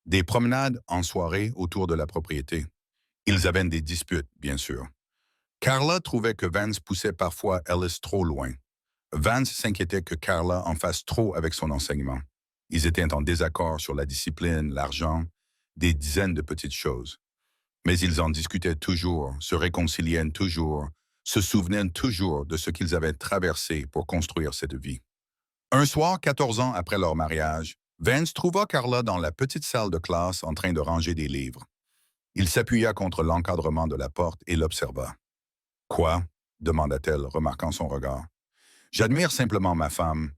Des promenades en soirée autour de la propriété. Ils avaient des disputes, bien sûr. Carla trouvait que Vance poussait parfois Ellis trop loin. Vance s'inquiétait que Carla en fasse trop avec son enseignement. Ils étaient en désaccord sur la discipline, l'argent, des dizaines de petites choses. Mais ils en discutaient toujours, se réconciliaient toujours, se souvenaient toujours de ce qu'ils avaient traversé pour construire cette vie. Un soir, 14 ans après leur mariage, Vance trouva Carla dans la petite salle de classe en train de ranger des livres. Il s'appuya contre l'encadrement de la porte et l'observa. « Quoi » demanda-t-elle, remarquant son regard. « J'admire simplement ma femme.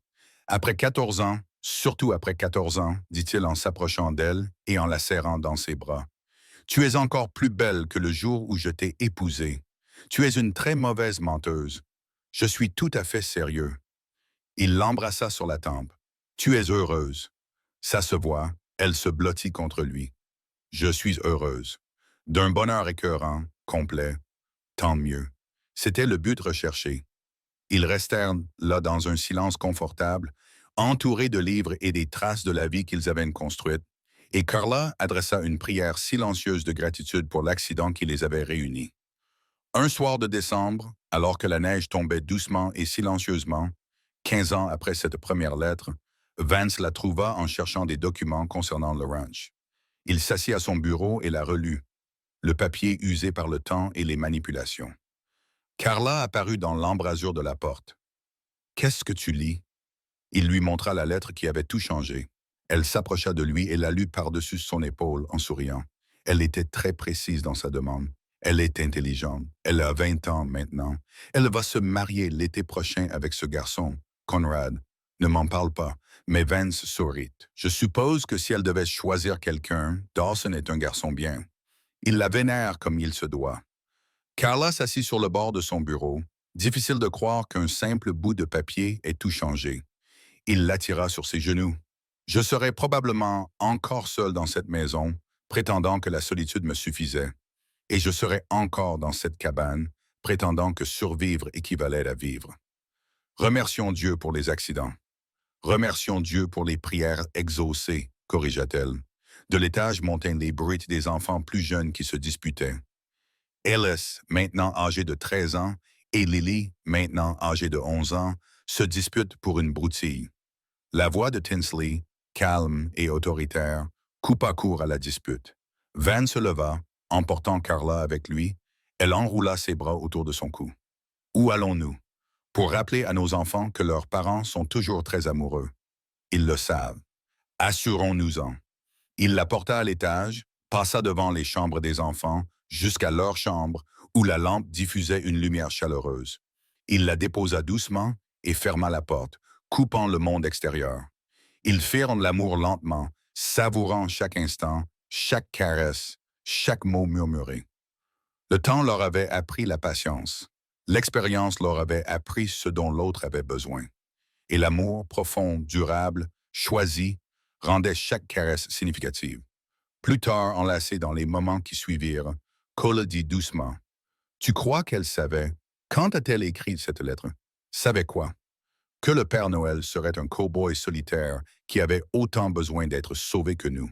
Après 14 ans, surtout après 14 ans, dit-il en s'approchant d'elle et en la serrant dans ses bras. Tu es encore plus belle que le jour où je t'ai épousée. Tu es une très mauvaise menteuse. Je suis tout à fait sérieux. » Il l'embrassa sur la tempe. « Tu es heureuse. » Ça se voit, elle se blottit contre lui. « Je suis heureuse. » D'un bonheur écœurant, complet. Tant mieux. C'était le but recherché. Ils restèrent là dans un silence confortable, entourés de livres et des traces de la vie qu'ils avaient construite, et Carla adressa une prière silencieuse de gratitude pour l'accident qui les avait réunis. Un soir de décembre, alors que la neige tombait doucement et silencieusement, 15 ans après cette première lettre, Vance la trouva en cherchant des documents concernant le ranch. Il s'assit à son bureau et la relut, le papier usé par le temps et les manipulations. Carla apparut dans l'embrasure de la porte. « Qu'est-ce que tu lis ?» Il lui montra la lettre qui avait tout changé. Elle s'approcha de lui et la lut par-dessus son épaule en souriant. Elle était très précise dans sa demande. Elle est intelligente. Elle a 20 ans maintenant. Elle va se marier l'été prochain avec ce garçon, Conrad. Ne m'en parle pas, mais Vance sourit. Je suppose que si elle devait choisir quelqu'un, Dawson est un garçon bien. Il la vénère comme il se doit. Carla s'assit sur le bord de son bureau. Difficile de croire qu'un simple bout de papier ait tout changé. Il l'attira sur ses genoux. Je serais probablement encore seul dans cette maison, prétendant que la solitude me suffisait. Et je serais encore dans cette cabane, prétendant que survivre équivalait à vivre. Remercions Dieu pour les accidents. Remercions Dieu pour les prières exaucées, corrigea-t-elle. De l'étage montaient les bruits des enfants plus jeunes qui se disputaient. Ellis, maintenant âgé de 13 ans, et Lily, maintenant âgée de 11 ans, se disputent pour une broutille. La voix de Tinsley, calme et autoritaire, coupa court à la dispute. Van se leva, emportant Carla avec lui. Elle enroula ses bras autour de son cou. « Où allons-nous? Pour rappeler à nos enfants que leurs parents sont toujours très amoureux. Ils le savent. Assurons-nous-en. » Il la porta à l'étage, passa devant les chambres des enfants, jusqu'à leur chambre, où la lampe diffusait une lumière chaleureuse. Il la déposa doucement et ferma la porte, coupant le monde extérieur. Ils firent l'amour lentement, savourant chaque instant, chaque caresse, chaque mot murmuré. Le temps leur avait appris la patience. L'expérience leur avait appris ce dont l'autre avait besoin. Et l'amour profond, durable, choisi, rendait chaque caresse significative. Plus tard, enlacés dans les moments qui suivirent, Cole dit doucement, « Tu crois qu'elle savait? Quand a-t-elle écrit cette lettre? Savait quoi? Que le Père Noël serait un cow-boy solitaire qui avait autant besoin d'être sauvé que nous. »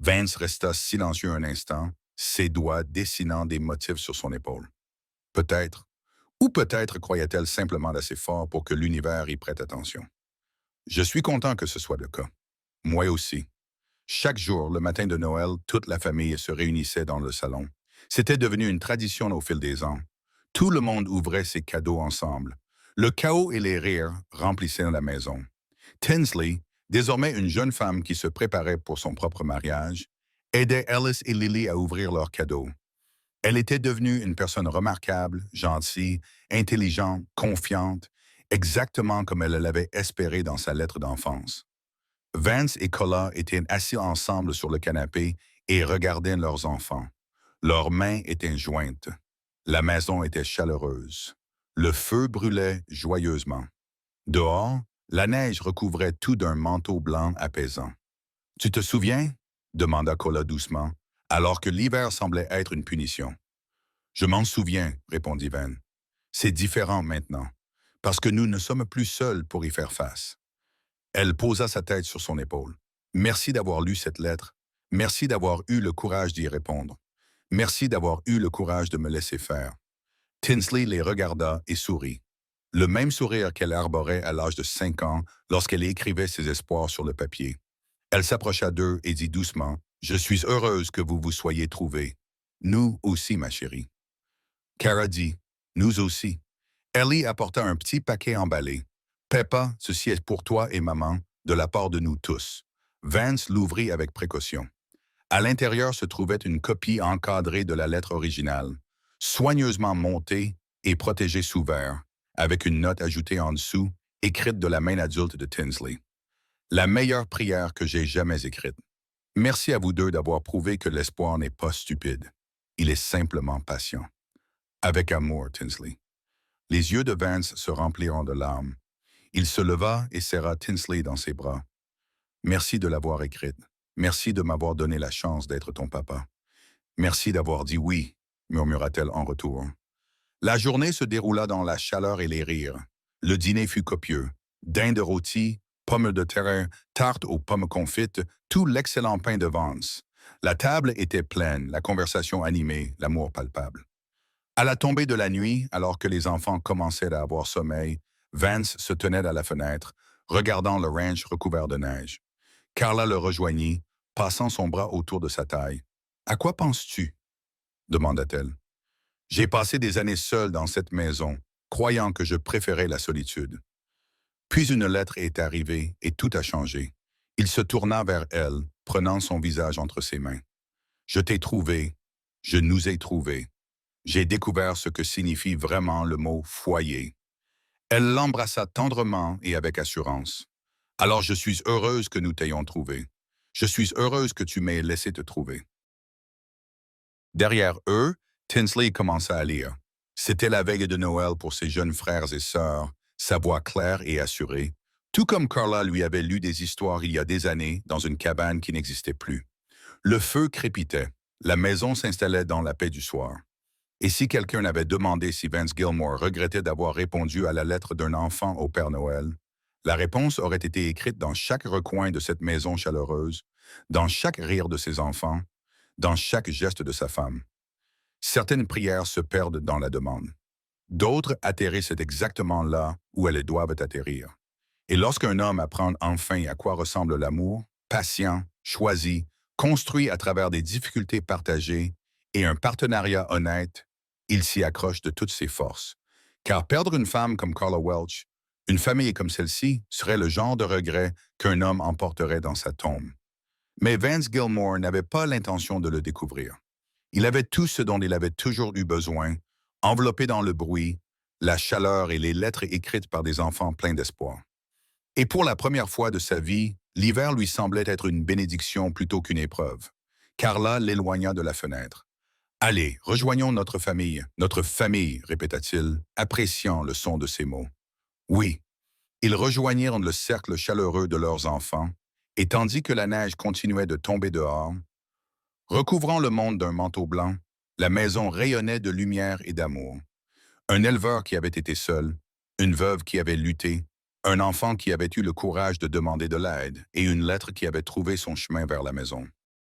Vance resta silencieux un instant, ses doigts dessinant des motifs sur son épaule. Peut-être, ou peut-être croyait-elle simplement assez fort pour que l'univers y prête attention. Je suis content que ce soit le cas. Moi aussi. Chaque jour, le matin de Noël, toute la famille se réunissait dans le salon. C'était devenu une tradition au fil des ans. Tout le monde ouvrait ses cadeaux ensemble. Le chaos et les rires remplissaient la maison. Tinsley, désormais une jeune femme qui se préparait pour son propre mariage, aidait Ellis et Lily à ouvrir leurs cadeaux. Elle était devenue une personne remarquable, gentille, intelligente, confiante, exactement comme elle l'avait espéré dans sa lettre d'enfance. Vance et Cola étaient assis ensemble sur le canapé et regardaient leurs enfants. Leurs mains étaient jointes. La maison était chaleureuse. Le feu brûlait joyeusement. Dehors, la neige recouvrait tout d'un manteau blanc apaisant. « Tu te souviens? » demanda Cola doucement, alors que l'hiver semblait être une punition. « Je m'en souviens, » répondit Van. « C'est différent maintenant, parce que nous ne sommes plus seuls pour y faire face. » Elle posa sa tête sur son épaule. « Merci d'avoir lu cette lettre. Merci d'avoir eu le courage d'y répondre. Merci d'avoir eu le courage de me laisser faire. » Tinsley les regarda et sourit. Le même sourire qu'elle arborait à l'âge de 5 ans lorsqu'elle écrivait ses espoirs sur le papier. Elle s'approcha d'eux et dit doucement, « Je suis heureuse que vous vous soyez trouvés. Nous aussi, ma chérie. » Cara dit, « Nous aussi. » Ellie apporta un petit paquet emballé. « Peppa, ceci est pour toi et maman, de la part de nous tous. » Vance l'ouvrit avec précaution. À l'intérieur se trouvait une copie encadrée de la lettre originale, soigneusement montée et protégée sous verre, avec une note ajoutée en dessous, écrite de la main adulte de Tinsley. « La meilleure prière que j'ai jamais écrite. Merci à vous deux d'avoir prouvé que l'espoir n'est pas stupide. Il est simplement patient. Avec amour, Tinsley. » Les yeux de Vance se rempliront de larmes. Il se leva et serra Tinsley dans ses bras. « Merci de l'avoir écrite. Merci de m'avoir donné la chance d'être ton papa. Merci d'avoir dit oui, » murmura-t-elle en retour. La journée se déroula dans la chaleur et les rires. Le dîner fut copieux. Dinde rôtie, pommes de terre, tarte aux pommes confites, tout l'excellent pain de Vance. La table était pleine, la conversation animée, l'amour palpable. À la tombée de la nuit, alors que les enfants commençaient à avoir sommeil, Vance se tenait à la fenêtre, regardant le ranch recouvert de neige. Carla le rejoignit, passant son bras autour de sa taille. « À quoi penses-tu » demanda-t-elle. « J'ai passé des années seule dans cette maison, croyant que je préférais la solitude. Puis une lettre est arrivée et tout a changé. » Il se tourna vers elle, prenant son visage entre ses mains. « Je t'ai trouvé, je nous ai trouvés. J'ai découvert ce que signifie vraiment le mot foyer. » Elle l'embrassa tendrement et avec assurance. « Alors je suis heureuse que nous t'ayons trouvé. Je suis heureuse que tu m'aies laissé te trouver. » Derrière eux, Tinsley commença à lire. C'était la veille de Noël pour ses jeunes frères et sœurs, sa voix claire et assurée, tout comme Carla lui avait lu des histoires il y a des années dans une cabane qui n'existait plus. Le feu crépitait, la maison s'installait dans la paix du soir. Et si quelqu'un avait demandé si Vance Gilmore regrettait d'avoir répondu à la lettre d'un enfant au Père Noël, la réponse aurait été écrite dans chaque recoin de cette maison chaleureuse, dans chaque rire de ses enfants, dans chaque geste de sa femme. Certaines prières se perdent dans la demande. D'autres atterrissent exactement là où elles doivent atterrir. Et lorsqu'un homme apprend enfin à quoi ressemble l'amour, patient, choisi, construit à travers des difficultés partagées et un partenariat honnête, il s'y accroche de toutes ses forces. Car perdre une femme comme Carla Welch, une famille comme celle-ci, serait le genre de regret qu'un homme emporterait dans sa tombe. Mais Vance Gilmore n'avait pas l'intention de le découvrir. Il avait tout ce dont il avait toujours eu besoin, enveloppé dans le bruit, la chaleur et les lettres écrites par des enfants pleins d'espoir. Et pour la première fois de sa vie, l'hiver lui semblait être une bénédiction plutôt qu'une épreuve. Carla l'éloigna de la fenêtre. « Allez, rejoignons notre famille, répéta-t-il, appréciant le son de ses mots. Oui, ils rejoignirent le cercle chaleureux de leurs enfants, et tandis que la neige continuait de tomber dehors, recouvrant le monde d'un manteau blanc, la maison rayonnait de lumière et d'amour. Un éleveur qui avait été seul, une veuve qui avait lutté, un enfant qui avait eu le courage de demander de l'aide et une lettre qui avait trouvé son chemin vers la maison.